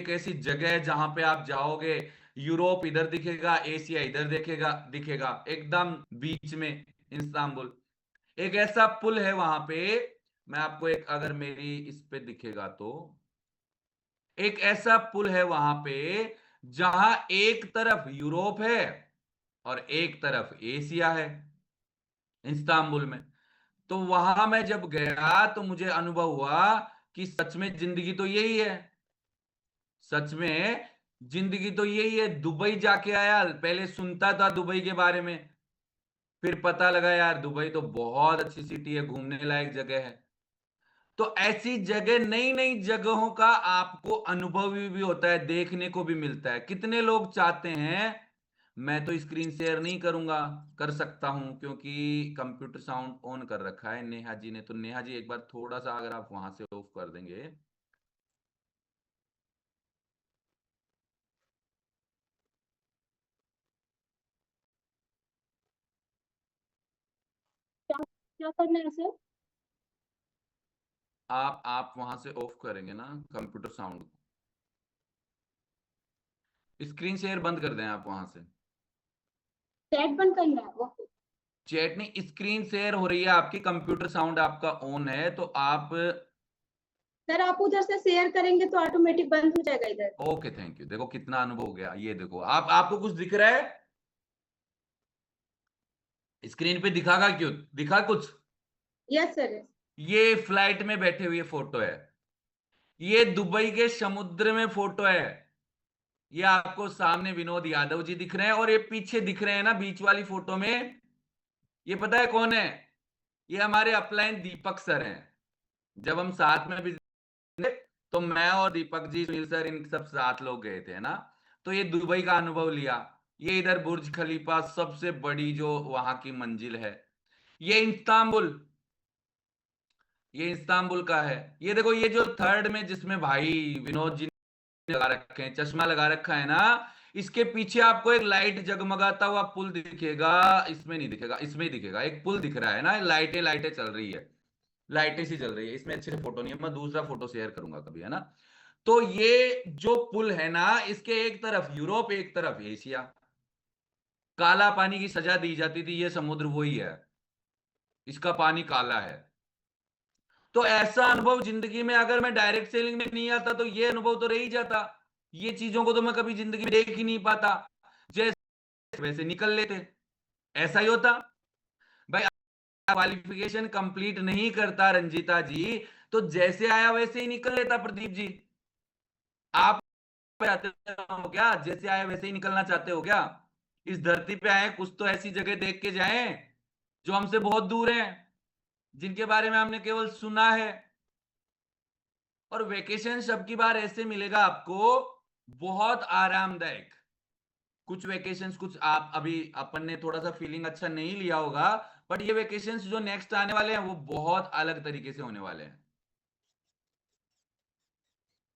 ऐसी जगह है जहां पे आप जाओगे, यूरोप इधर दिखेगा, एशिया इधर दिखेगा दिखेगा एकदम बीच में इस्तांबुल। एक ऐसा पुल है वहां पे, मैं आपको एक, अगर मेरी इस पे दिखेगा तो, एक ऐसा पुल है वहां पे जहां एक तरफ यूरोप है और एक तरफ एशिया है, इस्तांबुल में। तो वहां मैं जब गया तो मुझे अनुभव हुआ कि सच में जिंदगी तो यही है। सच में जिंदगी तो यही है। दुबई जाके आया, पहले सुनता था दुबई के बारे में, फिर पता लगा यार दुबई तो बहुत अच्छी सिटी है, घूमने लायक जगह है। तो ऐसी जगह, नई नई जगहों का आपको अनुभव भी होता है, देखने को भी मिलता है। कितने लोग चाहते हैं, मैं तो स्क्रीन शेयर नहीं करूंगा, कर सकता हूं क्योंकि कंप्यूटर साउंड ऑन कर रखा है नेहा जी ने। तो नेहा जी एक बार थोड़ा सा अगर आप वहां से ऑफ कर देंगे। क्या क्या करना है सर? आप वहां से ऑफ करेंगे ना कंप्यूटर साउंड, स्क्रीन शेयर बंद कर दें आप वहां से। चैट बंद करना है, ओके। चैट नहीं, स्क्रीन शेयर हो रही है आपकी, कंप्यूटर साउंड आपका ऑन है, तो आप, सर आप उधर से शेयर करेंगे तो ऑटोमेटिक बंद हो जाएगा इधर। Okay thank you. देखो कितना अनुभव हो गया, ये देखो आपको कुछ दिख रहा है स्क्रीन पे? दिखागा क्यों, दिखा कुछ? Yes sir. ये फ्लाइट में बैठे हुए फोटो है, ये दुबई के समुद्र में फोटो है, ये आपको सामने विनोद यादव जी दिख रहे हैं और ये पीछे दिख रहे हैं ना बीच वाली फोटो में, ये पता है कौन है? ये हमारे अपलाइन दीपक सर हैं। जब हम साथ में भी तो मैं और दीपक जी, सुनील सर, इन सब 7 लोग गए थे, है ना? तो ये दुबई का अनुभव लिया। ये इधर बुर्ज खलीफा सबसे बड़ी जो वहां की मंजिल है, ये इस्तांबुल का है। ये देखो, ये जो थर्ड में जिसमें भाई विनोद जी ने लगा रखे हैं, चश्मा लगा रखा है ना, इसके पीछे आपको एक लाइट जगमगाता हुआ पुल दिखेगा। इसमें नहीं दिखेगा, इसमें ही दिखेगा। एक पुल दिख रहा है ना, लाइटें लाइटें चल रही है, लाइटें सी चल रही है। इसमें अच्छे से फोटो नहीं है, मैं दूसरा फोटो शेयर करूंगा कभी, है ना? तो ये जो पुल है ना, इसके एक तरफ यूरोप, एक तरफ एशिया। काला पानी की सजा दी जाती थी, ये समुद्र वही है, इसका पानी काला है। तो ऐसा अनुभव जिंदगी में, अगर मैं डायरेक्ट सेलिंग में नहीं आता तो ये अनुभव तो रह ही जाता। ये चीजों को तो मैं कभी जिंदगी में देख ही नहीं पाता। जैसे वैसे निकल लेते, ऐसा ही होता भाई। क्वालिफिकेशन कंप्लीट नहीं करता रंजीता जी, तो जैसे आया वैसे ही निकल लेता प्रदीप जी। आप चाहते हो क्या जैसे आए वैसे ही निकलना चाहते हो क्या? इस धरती पे आए, कुछ तो ऐसी जगह देख के जाएं जो हमसे बहुत दूर हैं, जिनके बारे में हमने केवल सुना है। और वेकेशन शब्द की बार ऐसे मिलेगा आपको, बहुत आरामदायक। कुछ वेकेशंस, कुछ आप अभी अपन ने थोड़ा सा फीलिंग अच्छा नहीं लिया होगा, बट ये वेकेशंस जो नेक्स्ट आने वाले हैं वो बहुत अलग तरीके से होने वाले हैं।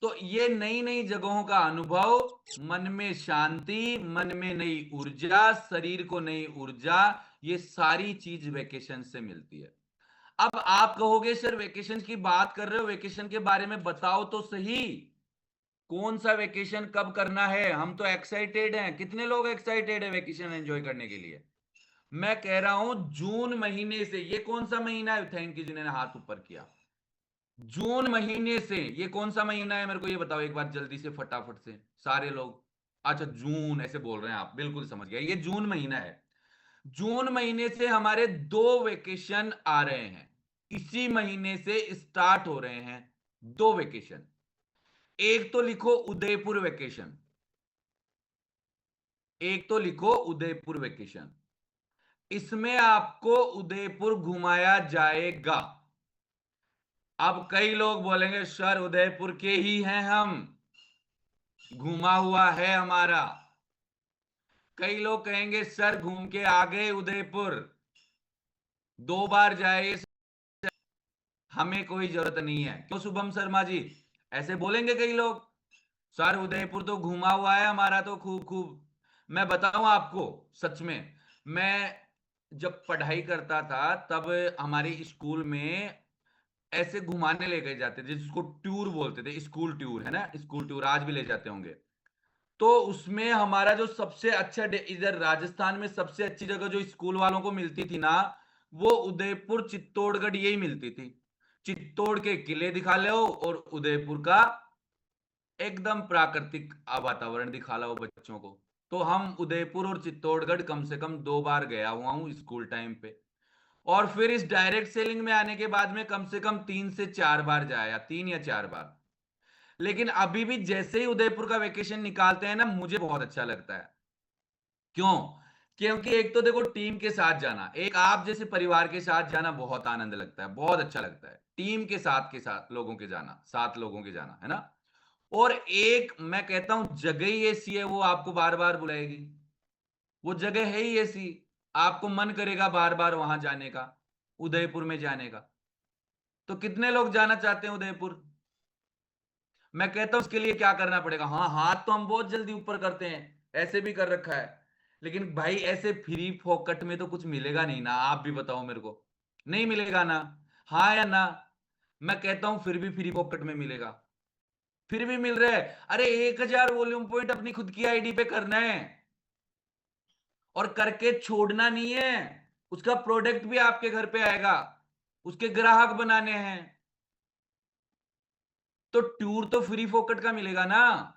तो ये नई नई जगहों का अनुभव, मन में शांति, मन में नई ऊर्जा, शरीर को नई ऊर्जा, ये सारी चीज वेकेशन से मिलती है। अब आप कहोगे सर वेकेशन की बात कर रहे हो, वेकेशन के बारे में बताओ तो सही, कौन सा वेकेशन कब करना है? हम तो एक्साइटेड हैं। कितने लोग एक्साइटेड है वेकेशन एंजॉय करने के लिए? मैं कह रहा हूं जून महीने से। ये कौन सा महीना है? थैंक यू जिन्होंने हाथ ऊपर किया। जून महीने से। ये कौन सा महीना है मेरे को ये बताओ एक बार जल्दी से, फटाफट से सारे लोग। अच्छा, जून ऐसे बोल रहे हैं आप, बिल्कुल समझ गया, ये जून महीना है। जून महीने से हमारे 2 वेकेशन आ रहे हैं। इसी महीने से स्टार्ट हो रहे हैं 2 वेकेशन। एक तो लिखो उदयपुर वेकेशन, एक तो लिखो उदयपुर वेकेशन। इसमें आपको उदयपुर घुमाया जाएगा। अब कई लोग बोलेंगे सर उदयपुर के ही हैं हम, घूमा हुआ है हमारा। कई लोग कहेंगे सर घूम के आ गए उदयपुर, 2 बार जाए, हमें कोई जरूरत नहीं है। क्यों शुभम शर्मा जी? ऐसे बोलेंगे कई लोग, सर उदयपुर तो घूमा हुआ है हमारा तो खूब खूब। मैं बताऊं आपको, सच में, मैं जब पढ़ाई करता था तब हमारे स्कूल में ऐसे घुमाने लेके जाते थे, जिसको टूर बोलते थे, स्कूल टूर, है ना? स्कूल टूर आज भी ले जाते होंगे। तो उसमें हमारा जो सबसे अच्छा इधर राजस्थान में सबसे अच्छी जगह जो स्कूल वालों को मिलती थी ना, वो उदयपुर चित्तौड़गढ़ यही मिलती थी। चित्तौड़ के किले दिखा लो और उदयपुर का एकदम प्राकृतिक वातावरण दिखा लो बच्चों को। तो हम उदयपुर और चित्तौड़गढ़ कम से कम 2 बार गया हुआ हूं स्कूल टाइम पे। और फिर इस डायरेक्ट सेलिंग में आने के बाद में कम से कम 3 से 4 बार जाया, 3 या 4 बार। लेकिन अभी भी जैसे ही उदयपुर का वेकेशन निकालते हैं ना, मुझे बहुत अच्छा लगता है। क्यों? क्योंकि एक तो देखो टीम के साथ जाना, एक आप जैसे परिवार के साथ जाना बहुत आनंद लगता है, बहुत अच्छा लगता है। टीम के साथ लोगों के जाना, 7 लोगों के जाना, है ना? और एक मैं कहता हूं जगह ही ऐसी है, वो आपको बार बार बुलाएगी। वो जगह है ही ऐसी, आपको मन करेगा बार बार वहां जाने का, उदयपुर में जाने का। तो कितने लोग जाना चाहते हैं उदयपुर? मैं कहता हूं उसके लिए क्या करना पड़ेगा। हाँ, हाथ तो हम बहुत जल्दी ऊपर करते हैं, ऐसे भी कर रखा है, लेकिन भाई ऐसे फ्री फोकट में तो कुछ मिलेगा नहीं ना। आप भी बताओ मेरे को, नहीं मिलेगा ना? हाँ या ना? मैं कहता हूं फिर भी फ्री फोकट में मिलेगा, फिर भी मिल रहा है। अरे 1000 वॉल्यूम पॉइंट अपनी खुद की आईडी पे करना है और करके छोड़ना नहीं है। उसका प्रोडक्ट भी आपके घर पे आएगा, उसके ग्राहक बनाने हैं। तो टूर तो फ्री फोकट का मिलेगा ना।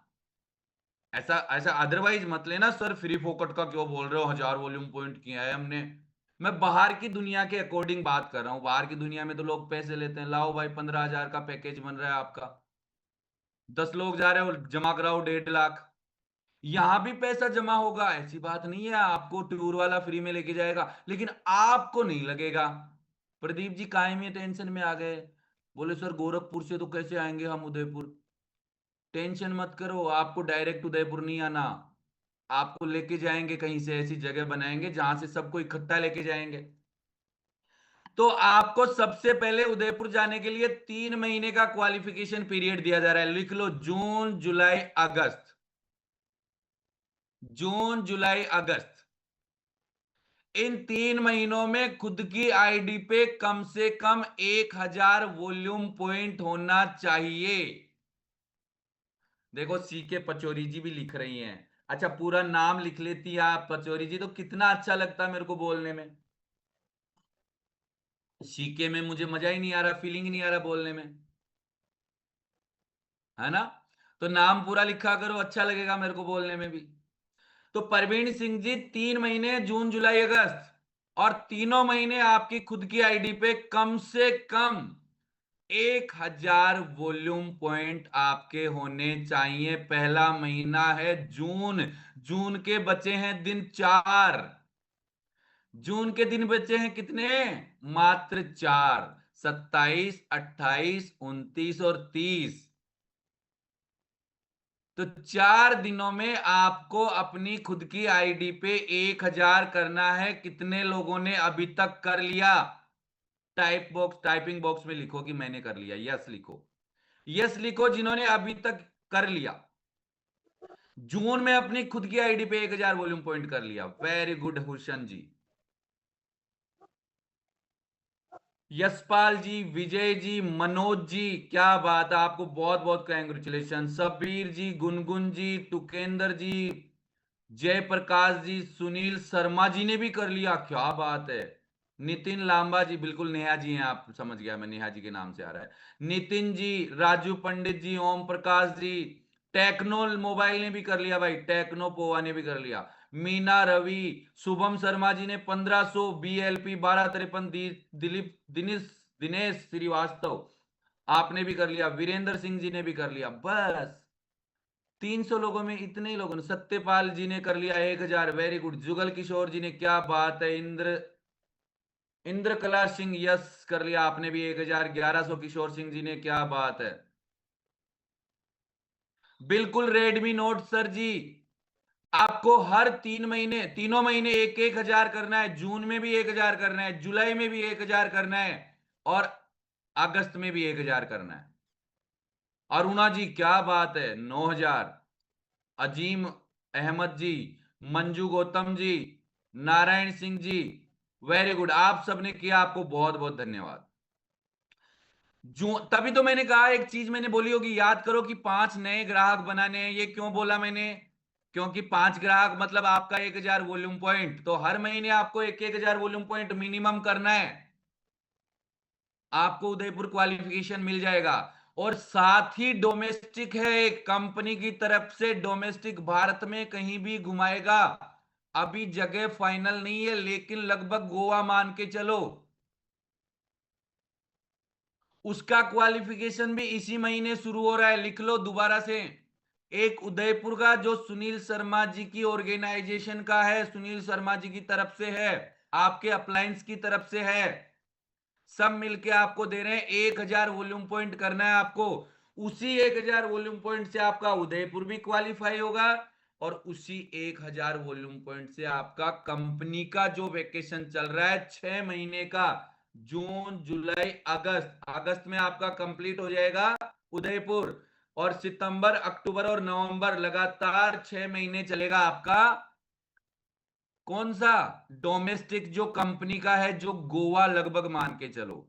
ऐसा ऐसा अदरवाइज मत लेना सर फ्री फोकट का क्यों बोल रहे हो, 1000 वॉल्यूम पॉइंट किया है हमने। मैं बाहर की दुनिया के अकॉर्डिंग बात कर रहा हूं। बाहर की दुनिया में तो लोग पैसे लेते हैं, लाओ भाई 15,000 का पैकेज बन रहा है आपका, 10 लोग जा रहे हो, जमा कराओ 1.5 लाख। यहां भी पैसा जमा होगा, ऐसी बात नहीं है आपको टूर वाला फ्री में लेके जाएगा, लेकिन आपको नहीं लगेगा। प्रदीप जी कायम में टेंशन में आ गए, बोले सर गोरखपुर से तो कैसे आएंगे हम उदयपुर। टेंशन मत करो, आपको डायरेक्ट उदयपुर नहीं आना, आपको लेके जाएंगे कहीं से, ऐसी जगह बनाएंगे जहां से सबको इकट्ठा लेके जाएंगे। तो आपको सबसे पहले उदयपुर जाने के लिए 3 महीने का क्वालिफिकेशन पीरियड दिया जा रहा है। लिख लो जून जुलाई अगस्त, जून जुलाई अगस्त। इन 3 महीनों में खुद की आईडी पे कम से कम 1000 वॉल्यूम पॉइंट होना चाहिए। देखो सीके पचौरी जी भी लिख रही हैं। अच्छा पूरा नाम लिख लेती आप पचौरी जी तो कितना अच्छा लगता मेरे को बोलने में। सीके में मुझे मजा ही नहीं आ रहा, फीलिंग ही नहीं आ रहा बोलने में, है ना। तो नाम पूरा लिखा करो, अच्छा लगेगा मेरे को बोलने में भी। तो परवीन सिंह जी 3 महीने जून जुलाई अगस्त, और तीनों महीने आपकी खुद की आईडी पे कम से कम 1000 वॉल्यूम पॉइंट आपके होने चाहिए। पहला महीना है जून, जून के बचे हैं दिन 4, जून के दिन बचे हैं कितने, मात्र 4, 27, 28, 29 और 30। तो 4 दिनों में आपको अपनी खुद की आईडी पे 1000 करना है। कितने लोगों ने अभी तक कर लिया? टाइपिंग बॉक्स में लिखो कि मैंने कर लिया, यस लिखो, यस लिखो जिन्होंने अभी तक कर लिया। जून में अपनी खुद की आईडी पे 1000 वॉल्यूम पॉइंट कर लिया, वेरी गुड हुसन जी, यशपाल जी, विजय जी, मनोज जी, क्या बात है, आपको बहुत बहुत कांग्रेचुलेशन। सबीर जी, गुनगुन जी, टुकेंद्र जी, जयप्रकाश जी, सुनील शर्मा जी ने भी कर लिया, क्या बात है। नितिन लांबा जी, बिल्कुल नेहा जी हैं आप, समझ गया मैं, नेहा जी के नाम से आ रहा है। नितिन जी, राजू पंडित जी, ओम प्रकाश जी, टेक्नो मोबाइल ने भी कर लिया भाई, टेक्नो पोवा ने भी कर लिया, मीना रवि, शुभम शर्मा जी ने 1500, BLP 1253, दिलीप दिनेश श्रीवास्तव आपने भी कर लिया, वीरेंद्र सिंह जी ने भी कर लिया। बस 300 लोगों में इतने ही लोगों ने, सत्यपाल जी ने कर लिया 1000, वेरी गुड। जुगल किशोर जी ने, क्या बात है। इंद्र कला सिंह, यस कर लिया आपने भी 1000। 1100 किशोर सिंह जी ने, क्या बात है। बिल्कुल रेडमी नोट सर जी, आपको हर 3 महीने, तीनों महीने 1000 करना है। जून में भी 1000 करना है, जुलाई में भी 1000 करना है, और अगस्त में भी 1000 करना है। अरुणा जी, क्या बात है, 9000। अजीम अहमद जी, मंजू गौतम जी, नारायण सिंह जी, वेरी गुड, आप सबने किया, आपको बहुत बहुत धन्यवाद। जो तभी तो मैंने कहा, एक चीज मैंने बोली होगी, याद करो कि 5 नए ग्राहक बनाने हैं। ये क्यों बोला मैंने? क्योंकि 5 ग्राहक मतलब आपका 1000 वॉल्यूम पॉइंट, तो हर महीने आपको 1000 वॉल्यूम पॉइंट मिनिमम करना है, आपको उदयपुर क्वालिफिकेशन मिल जाएगा। और साथ ही डोमेस्टिक है, एक कंपनी की तरफ से डोमेस्टिक, भारत में कहीं भी घुमाएगा। अभी जगह फाइनल नहीं है, लेकिन लगभग गोवा मान के चलो, उसका क्वालिफिकेशन भी इसी महीने शुरू हो रहा है। लिख लो दोबारा से, एक उदयपुर का जो सुनील शर्मा जी की ऑर्गेनाइजेशन का है, सुनील शर्मा जी की तरफ से है, आपके अप्लायंस की तरफ से है, सब मिलके आपको दे रहे हैं। 1000 वॉल्यूम पॉइंट करना है आपको। उसी 1000 वॉल्यूम पॉइंट से आपका उदयपुर भी क्वालिफाई होगा, और उसी 1000 वॉल्यूम पॉइंट से आपका कंपनी का जो वेकेशन चल रहा है 6 महीने का, जून जुलाई अगस्त, अगस्त में आपका कंप्लीट हो जाएगा उदयपुर, और सितंबर अक्टूबर और नवंबर लगातार 6 महीने चलेगा आपका कौन सा, डोमेस्टिक जो कंपनी का है, जो गोवा लगभग मान के चलो।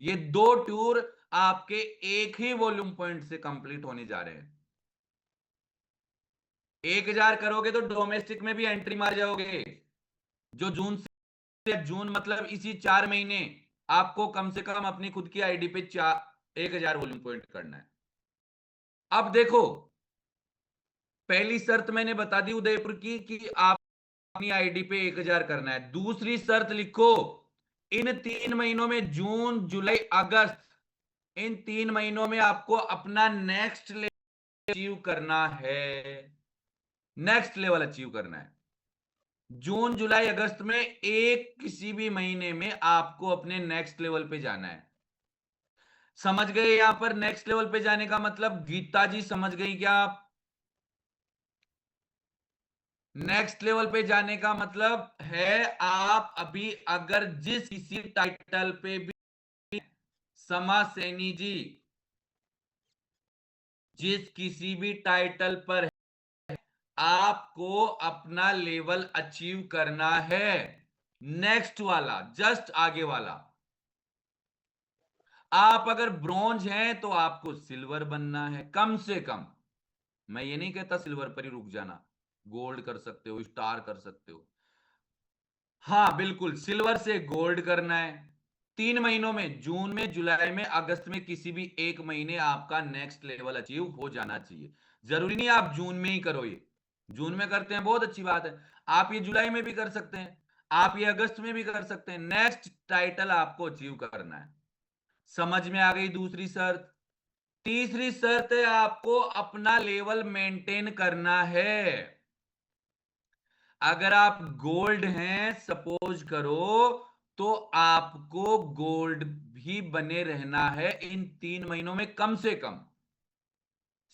ये 2 टूर आपके एक ही वॉल्यूम पॉइंट से कंप्लीट होने जा रहे हैं। 1000 करोगे तो डोमेस्टिक में भी एंट्री मार जाओगे। जो जून से, जून मतलब इसी 4 महीने आपको कम से कम अपनी खुद की आईडी पे 1000 वॉल्यूम पॉइंट करना है। अब देखो, पहली शर्त मैंने बता दी उदयपुर की कि आप अपनी आईडी पे 1000 करना है। दूसरी शर्त लिखो, इन 3 महीनों में, जून जुलाई अगस्त, इन 3 महीनों में आपको अपना नेक्स्ट लेवल अचीव करना है। नेक्स्ट लेवल अचीव करना है। जून जुलाई अगस्त में एक किसी भी महीने में आपको अपने नेक्स्ट लेवल पे जाना है। समझ गए? यहां पर नेक्स्ट लेवल पे जाने का मतलब गीता जी समझ गई क्या आप? नेक्स्ट लेवल पे जाने का मतलब है आप अभी अगर जिस किसी टाइटल पे भी समा सैनी जी जिस किसी भी टाइटल पर आपको अपना लेवल अचीव करना है, नेक्स्ट वाला जस्ट आगे वाला। आप अगर ब्रॉन्ज हैं तो आपको सिल्वर बनना है कम से कम। मैं ये नहीं कहता सिल्वर पर ही रुक जाना, गोल्ड कर सकते हो, स्टार कर सकते हो। हाँ बिल्कुल, सिल्वर से गोल्ड करना है 3 महीनों में, जून में, जुलाई में, अगस्त में, किसी भी एक महीने आपका नेक्स्ट लेवल अचीव हो जाना चाहिए। जरूरी नहीं आप जून में ही करो, ये जून में करते हैं बहुत अच्छी बात है, आप ये जुलाई में भी कर सकते हैं, आप ये अगस्त में भी कर सकते हैं। नेक्स्ट टाइटल आपको अचीव करना है। समझ में आ गई दूसरी शर्त? तीसरी शर्त है आपको अपना लेवल मेंटेन करना है। अगर आप गोल्ड हैं सपोज करो, तो आपको गोल्ड भी बने रहना है इन 3 महीनों में कम से कम।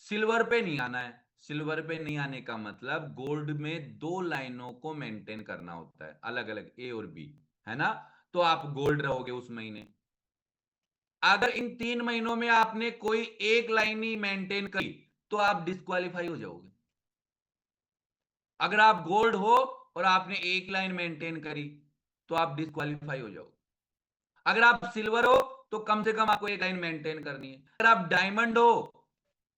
सिल्वर पे नहीं आना है। सिल्वर पे नहीं आने का मतलब गोल्ड में 2 लाइनों को मेंटेन करना होता है, अलग अलग ए और बी, है ना? तो आप गोल्ड रहोगे उस महीने। अगर इन 3 महीनों में आपने कोई एक लाइन ही मेंटेन करी तो आप डिस्क्वालीफाई हो जाओगे। अगर आप गोल्ड हो और आपने एक लाइन मेंटेन करी तो आप डिस्क्वालीफाई हो जाओगे। अगर आप सिल्वर हो तो कम से कम आपको एक लाइन मेंटेन करनी है। अगर आप डायमंड हो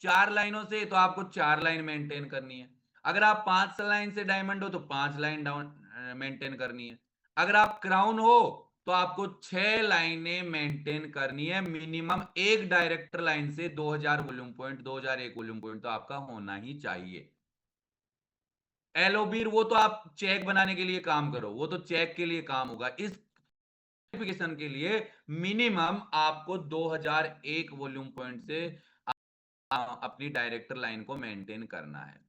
4 लाइनों से तो आपको 4 लाइन मेंटेन करनी है। अगर आप 5 लाइन से डायमंड हो तो 5 लाइन डाउन मेंटेन करनी है। अगर आप क्राउन हो तो आपको 6 लाइनें मेंटेन करनी है मिनिमम। एक डायरेक्टर लाइन से 2000 वॉल्यूम पॉइंट, 2001 वॉल्यूम पॉइंट तो आपका होना ही चाहिए। एलोबीर वो तो आप चेक बनाने के लिए काम करो, वो तो चेक के लिए काम होगा। इस क्वालिफिकेशन के लिए मिनिमम आपको 2001 वॉल्यूम पॉइंट से अपनी डायरेक्टर लाइन को मेंटेन करना है।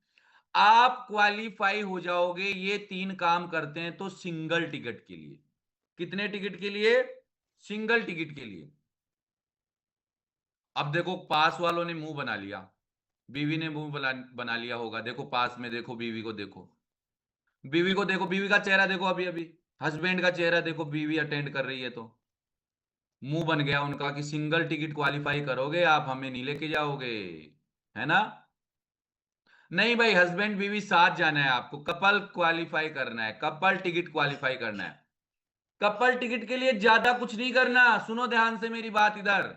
आप क्वालिफाई हो जाओगे ये 3 काम करते हैं तो सिंगल टिकट के लिए। कितने टिकट के लिए? सिंगल टिकट के लिए। अब देखो पास वालों ने मुंह बना लिया, बीवी ने मुंह बना लिया होगा। देखो पास में देखो, बीवी को देखो, बीवी को देखो, बीवी का चेहरा देखो, अभी अभी हस्बैंड का चेहरा देखो, बीवी अटेंड कर रही है तो मुंह बन गया उनका कि सिंगल टिकट क्वालिफाई करोगे आप, हमें नहीं लेके जाओगे, है ना? नहीं भाई, हस्बैंड बीवी साथ जाना है आपको, कपल क्वालिफाई करना है, कपल टिकट क्वालिफाई करना है। कपल टिकट के लिए ज्यादा कुछ नहीं करना, सुनो ध्यान से मेरी बात इधर।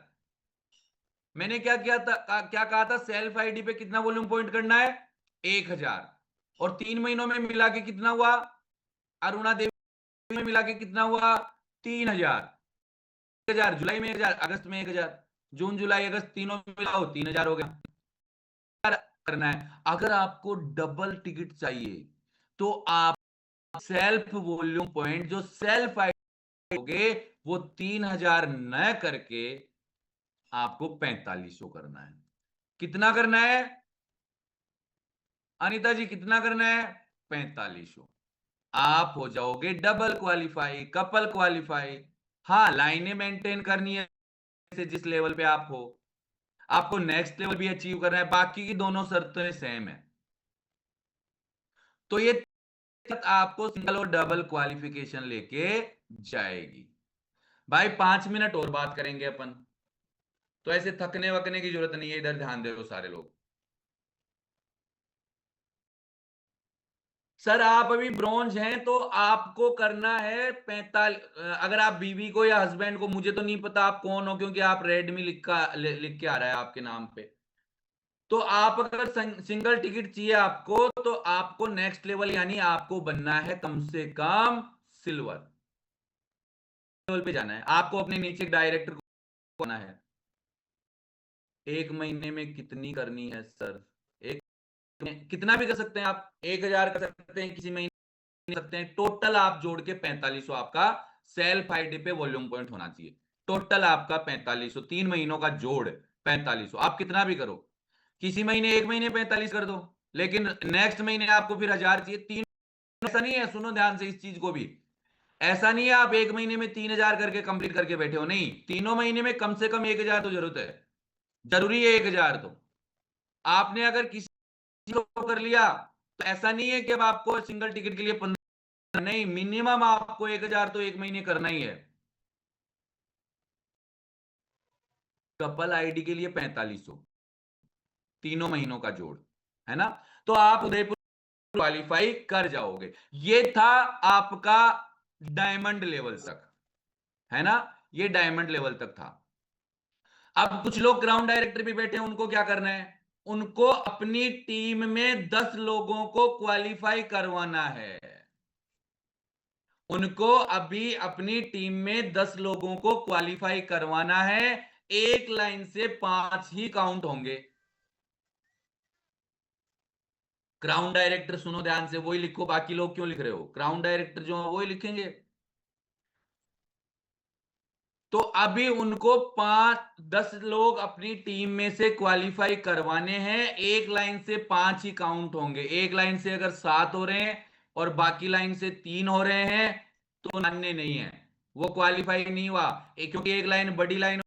मैंने क्या किया था, क्या कहा था? सेल्फ आईडी पे कितना वॉल्यूम पॉइंट करना है? 1000। और 3 महीनों में मिला के कितना हुआ? अरुणा देवी में मिला के कितना हुआ? 3000। 1000 जुलाई में, 1000 अगस्त में, 1000 जून जुलाई अगस्त तीनों मिलाओ 3000 हो गया। करना है, अगर आपको डबल टिकट चाहिए तो आप सेल्फ वॉल्यूम पॉइंट जो सेल्फ आईडी होगे वो 3000 न करके आपको 4500 करना है। कितना करना है अनीता जी, कितना करना है? 4500। आप हो जाओगे डबल क्वालिफाई, कपल क्वालिफाई। हाँ, लाइनें मेंटेन करनी है जिस लेवल पे आप हो, आपको नेक्स्ट लेवल भी अचीव करना है, बाकी की दोनों शर्तें सेम है। तो ये आपको सिंगल और डबल क्वालिफिकेशन लेके जाएगी। भाई 5 मिनट और बात करेंगे अपन, तो ऐसे थकने वकने की जरूरत नहीं है, इधर ध्यान दे लो सारे लोग। सर आप अभी ब्रॉन्ज हैं तो आपको करना है 45। अगर आप बीवी को या हस्बैंड को, मुझे तो नहीं पता आप कौन हो क्योंकि आप रेड में लिख के आ रहा है आपके नाम पे, तो आप अगर सिंगल टिकट चाहिए आपको तो आपको नेक्स्ट लेवल यानी आपको बनना है कम से कम सिल्वर लेवल पे जाना है। आपको अपने नीचे डायरेक्टर को करना है। 1 महीने में कितनी करनी है सर? एक कितना भी कर सकते हैं आप, 1000 कर सकते हैं, किसी महीने सकते हैं। टोटल आप जोड़ के 4500 आपका सेल्फ आईडी पे वॉल्यूम पॉइंट होना चाहिए। टोटल आपका 4500, 3 महीनों का जोड़ 4500। आप कितना भी करो, किसी महीने 1 महीने 45 कर दो, लेकिन नेक्स्ट महीने आपको फिर 1000 चाहिए। 3 ऐसा नहीं है, सुनो ध्यान से इस चीज को भी, ऐसा नहीं है आप एक महीने में 3000 करके कंप्लीट करके बैठे हो, नहीं, तीनों महीने में कम से कम 1000 तो जरूरत है, जरूरी है 1000 तो। आपने अगर किसी को कर लिया तो ऐसा नहीं है कि अब आपको सिंगल टिकट के लिए 15, नहीं, मिनिमम आपको 1000 तो एक महीने करना ही है। कपल आईडी के लिए 4500, तीनों महीनों का जोड़, है ना। तो आप उदयपुर क्वालिफाई कर जाओगे। ये था आपका डायमंड लेवल तक, है ना, ये डायमंड लेवल तक था। अब कुछ लोग ग्राउंड डायरेक्टर भी बैठे हैं, उनको क्या करना है, उनको अपनी टीम में 10 लोगों को क्वालिफाई करवाना है। उनको अभी अपनी टीम में 10 लोगों को क्वालिफाई करवाना है। एक लाइन से 5 ही काउंट होंगे। क्राउन डायरेक्टर, सुनो ध्यान से, वही लिखो, बाकी लोग क्यों लिख रहे हो, क्राउन डायरेक्टर जो है वही लिखेंगे। तो अभी उनको 10 लोग अपनी टीम में से क्वालिफाई करवाने हैं। एक लाइन से 5 ही काउंट होंगे। एक लाइन से अगर 7 हो रहे हैं और बाकी लाइन से 3 हो रहे हैं तो मान्य नहीं है, वो क्वालिफाई नहीं हुआ। क्योंकि एक लाइन बड़ी लाइन,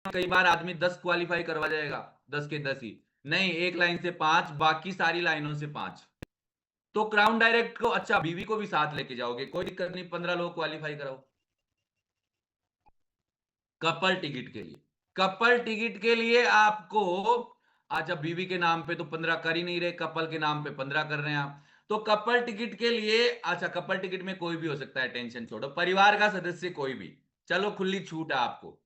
कई बार आदमी 10 क्वालिफाई करवा जाएगा, 10 के 10 ही नहीं, एक लाइन से 5, बाकी सारी लाइनों से 5। तो क्राउन डायरेक्ट को, अच्छा बीवी को भी साथ लेके जाओगे, कोई दिक्कत नहीं, 15 लोग क्वालिफाई कराओ। कपल टिकट के लिए, कपल टिकट के लिए आपको, अच्छा बीवी के नाम पे तो 15 कर ही नहीं रहे, कपल के नाम पे 15 कर रहे हैं आप। तो कपल टिकट के लिए, अच्छा कपल टिकट में कोई भी हो सकता है, टेंशन छोड़ो, परिवार का सदस्य कोई भी, चलो खुली छूट है आपको।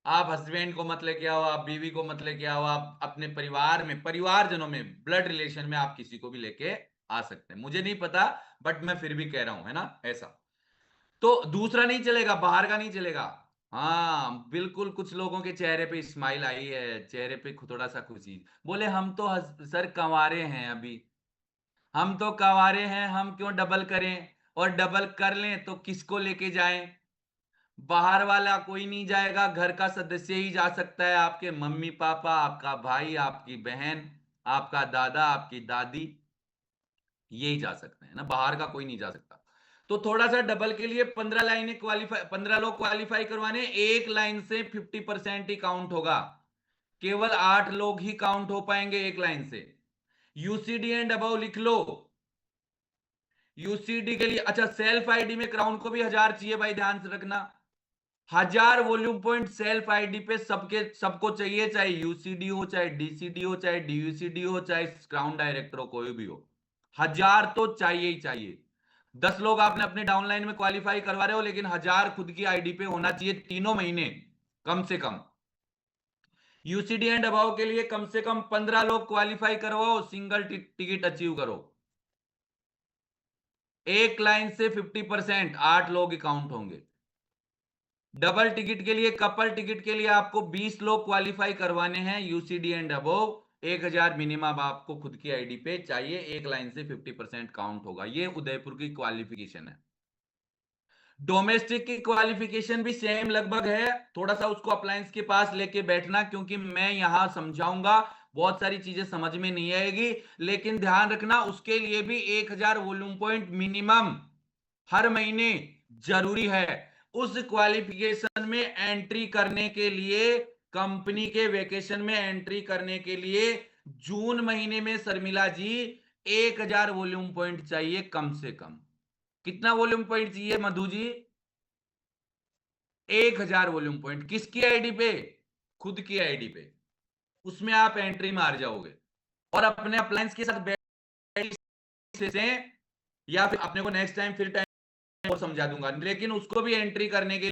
आप हस्बैंड को मत लेके आओ, आप बीवी को मत लेके आओ, आप अपने परिवार में, परिवारजनों में, ब्लड रिलेशन में आप किसी को भी लेके आ सकते हैं। मुझे नहीं पता बट मैं फिर भी कह रहा हूं, है ना, ऐसा। तो दूसरा नहीं चलेगा, बाहर का नहीं चलेगा। हाँ बिल्कुल, कुछ लोगों के चेहरे पे स्माइल आई है, चेहरे पे थोड़ा सा खुशी, बोले हम तो सर कंवारे हैं अभी, हम तो कंवारे हैं, हम क्यों डबल करें, और डबल कर लें तो किसको लेके जाएं, बाहर वाला कोई नहीं जाएगा, घर का सदस्य ही जा सकता है, आपके मम्मी पापा, आपका भाई, आपकी बहन, आपका दादा, आपकी दादी, ये ही जा सकते हैं ना, बाहर का कोई नहीं जा सकता। तो थोड़ा सा डबल के लिए 15 लाइनें क्वालिफाई, 15 लोग क्वालिफाई करवाने, एक लाइन से 50% ही काउंट होगा, केवल 8 लोग ही काउंट हो पाएंगे एक लाइन से। यूसीडी एंड अबव लिख लो। यूसीडी के लिए, अच्छा सेल्फ आईडी में क्राउन को भी 1000 चाहिए भाई, ध्यान से रखना, 1000 वॉल्यूम पॉइंट सेल्फ आईडी पे सबको चाहिए, चाहे यूसीडी हो, चाहे डीसीडी हो, चाहे डीयूसीडी हो, चाहे क्राउन डायरेक्टर हो, कोई भी हो, 1000 तो चाहिए ही चाहिए। 10 लोग आपने अपने डाउनलाइन में क्वालिफाई करवा रहे हो, लेकिन 1000 खुद की आईडी पे होना चाहिए तीनों महीने कम से कम। यूसीडी एंड अबाव के लिए कम से कम 15 लोग क्वालिफाई करवाओ, सिंगल टिकट अचीव करो। एक लाइन से 50%, 8 लोग काउंट होंगे। डबल टिकट के लिए, कपल टिकट के लिए आपको 20 लोग क्वालिफाई करवाने हैं, यूसीडी एंड अबोव, 1000 मिनिमम आपको खुद की आईडी पे चाहिए, एक लाइन से 50% काउंट होगा। ये उदयपुर की क्वालिफिकेशन है। डोमेस्टिक की क्वालिफिकेशन भी सेम लगभग है, थोड़ा सा उसको अप्लायंस के पास लेके बैठना, क्योंकि मैं यहां समझाऊंगा, बहुत सारी चीजें समझ में नहीं आएगी, लेकिन ध्यान रखना उसके लिए भी 1000 वॉल्यूम पॉइंट मिनिमम हर महीने जरूरी है। उस क्वालिफिकेशन में एंट्री करने के लिए, कंपनी के वेकेशन में एंट्री करने के लिए जून महीने में शर्मिला जी 1000 वॉल्यूम पॉइंट चाहिए कम से कम। कितना वॉल्यूम पॉइंट चाहिए मधु जी? 1000 volume point. किसकी आईडी पे? खुद की आईडी पे। उसमें आप एंट्री मार जाओगे और अपने अप्लायंस के साथ से, या फिर अपने को नेक्स्ट टाइम फिर टाइम और समझा दूंगा, लेकिन उसको भी एंट्री करने के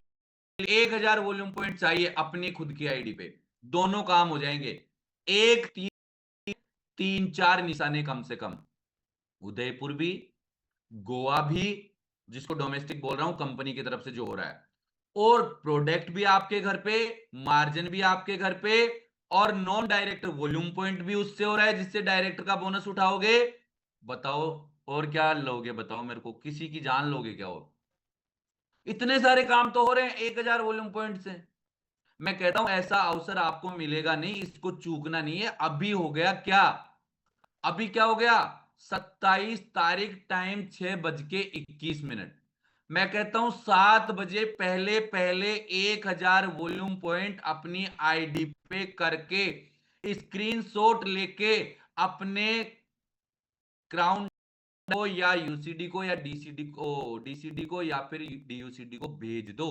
लिए 1000 वॉल्यूम पॉइंट चाहिए अपनी खुद की आईडी पे। दोनों काम हो जाएंगे, 1 3 4 निशाने कम से कम। उदयपुर भी, गोवा भी, जिसको डोमेस्टिक बोल रहा हूं कंपनी की तरफ से जो हो रहा है, और प्रोडक्ट भी आपके घर पे, मार्जिन भी आपके घर पे, और नॉन डायरेक्टर वॉल्यूम पॉइंट भी उससे हो रहा है जिससे डायरेक्टर का बोनस उठाओगे। बताओ और क्या लोगे, बताओ मेरे को, किसी की जान लोगे क्या? और इतने सारे काम तो हो रहे हैं 1000 वॉल्यूम पॉइंट से। मैं कहता हूं ऐसा अवसर आपको मिलेगा नहीं, इसको चूकना नहीं है। अभी हो गया क्या, अभी क्या हो गया 27 तारीख, टाइम 6:21। मैं कहता हूं 7 बजे पहले पहले 1000 वॉल्यूम पॉइंट अपनी आईडी पे करके स्क्रीनशॉट लेके अपने क्राउन को या यूसीडी को या डीसीडी को या फिर डीयूसीडी को भेज दो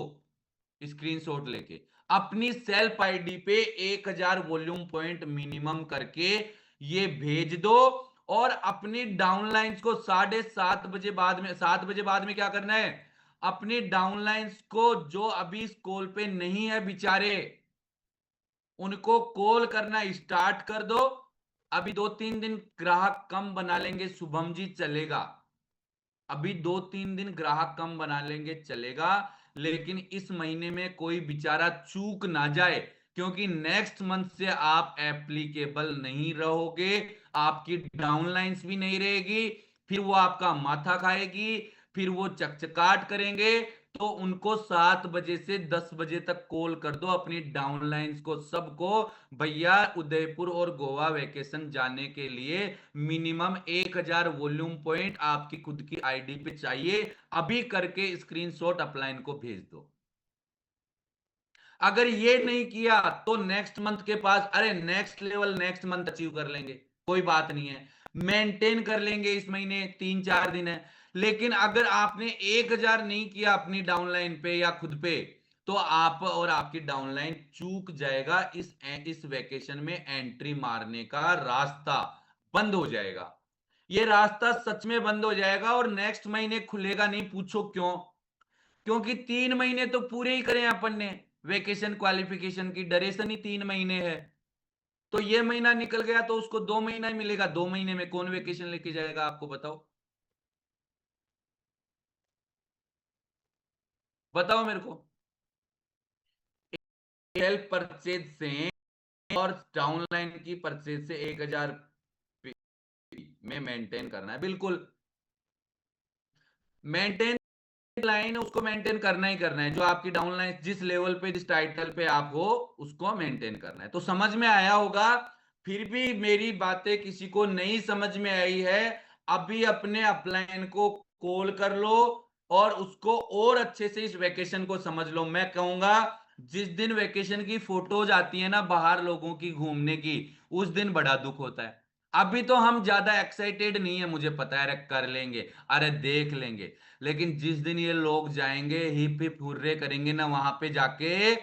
स्क्रीनशॉट लेके अपनी सेल्फ आईडी पे 1000 वॉल्यूम पॉइंट मिनिमम करके ये भेज दो। और अपनी डाउनलाइंस को 7:30 बजे बाद में 7 बजे बाद में क्या करना है, अपनी डाउनलाइंस को जो अभी इस कॉल पे नहीं है बेचारे, उनको कॉल करना स्टार्ट कर दो। अभी 2-3 दिन ग्राहक कम बना लेंगे शुभम जी, चलेगा। अभी 2-3 दिन ग्राहक कम बना लेंगे, चलेगा। लेकिन इस महीने में कोई बेचारा चूक ना जाए, क्योंकि नेक्स्ट मंथ से आप एप्लीकेबल नहीं रहोगे, आपकी डाउनलाइंस भी नहीं रहेगी, फिर वो आपका माथा खाएगी, फिर वो चकचकाट करेंगे। तो उनको 7 बजे से 10 बजे तक कॉल कर दो अपनी डाउनलाइंस को, सबको। भैया उदयपुर और गोवा वेकेशन जाने के लिए मिनिमम 1000 वॉल्यूम पॉइंट आपकी खुद की आईडी पे चाहिए, अभी करके स्क्रीनशॉट अपलाइन को भेज दो। अगर ये नहीं किया तो नेक्स्ट मंथ के पास, अरे next level next month achieve कर लेंगे, कोई बात नहीं है, मेंटेन कर लेंगे। इस महीने 3-4 दिन है। लेकिन अगर आपने 1000 नहीं किया अपनी डाउनलाइन पे या खुद पे, तो आप और आपकी डाउनलाइन चूक जाएगा। इस वेकेशन में एंट्री मारने का रास्ता बंद हो जाएगा। ये रास्ता सच में बंद हो जाएगा और नेक्स्ट महीने खुलेगा नहीं। पूछो क्यों? क्योंकि 3 महीने तो पूरे ही करे अपन ने वेकेशन क्वालिफिकेशन की, ड्यूरेशन ही 3 महीने है। तो ये महीना निकल गया तो उसको 2 महीना ही मिलेगा। 2 महीने में कौन वेकेशन लेके जाएगा, आपको बताओ, बताओ मेरे को। सेल्फ परचेज से और डाउनलाइन की परचेज से 1000 में मेंटेन करना है, बिल्कुल मेंटेन लाइन है, उसको मेंटेन करना ही करना है। जो आपकी डाउनलाइन जिस लेवल पे जिस टाइटल पे आप हो उसको मेंटेन करना है। तो समझ में आया होगा। फिर भी मेरी बातें किसी को नहीं समझ में आई है, अभी अपने अपलाइन को कॉल कर लो और उसको और अच्छे से इस वेकेशन को समझ लो। मैं कहूंगा जिस दिन वेकेशन की फोटोज आती है ना बाहर लोगों की घूमने की, उस दिन बड़ा दुख होता है। अभी तो हम ज्यादा एक्साइटेड नहीं है, मुझे पता है, अरे कर लेंगे, अरे देख लेंगे। लेकिन जिस दिन ये लोग जाएंगे हिप हिप हुर्रे करेंगे ना वहां पे जाके,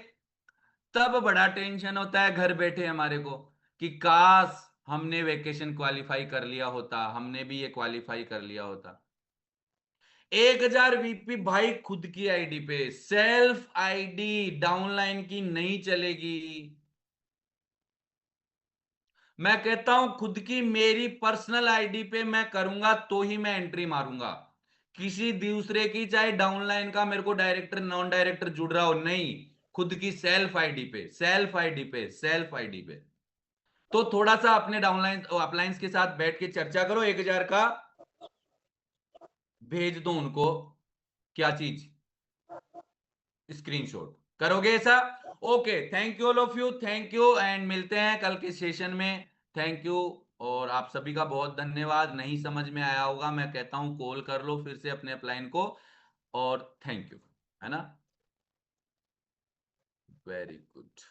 तब बड़ा टेंशन होता है घर बैठे हमारे को कि काश हमने वेकेशन क्वालिफाई कर लिया होता, हमने भी ये क्वालिफाई कर लिया होता। 1000 वीपी भाई खुद की आईडी पे, सेल्फ आईडी डाउनलाइन की नहीं चलेगी। मैं कहता हूं खुद की मेरी पर्सनल आईडी पे मैं करूंगा तो ही मैं एंट्री मारूंगा। किसी दूसरे की चाहे डाउनलाइन का मेरे को डायरेक्टर नॉन डायरेक्टर जुड़ रहा हो, नहीं, खुद की सेल्फ आईडी पे, सेल्फ आईडी पे, सेल्फ आईडी पे। तो थोड़ा सा अपने डाउनलाइन अपलाइंस के साथ बैठ के चर्चा करो, 1000 का भेज दो उनको। क्या चीज? स्क्रीनशॉट करोगे ऐसा? Okay, thank you all of you, thank you, and मिलते हैं कल के सेशन में। Thank you. और आप सभी का बहुत धन्यवाद। नहीं समझ में आया होगा, मैं कहता हूं कॉल कर लो फिर से अपने अपलाइन को। और थैंक यू, है ना, वेरी गुड।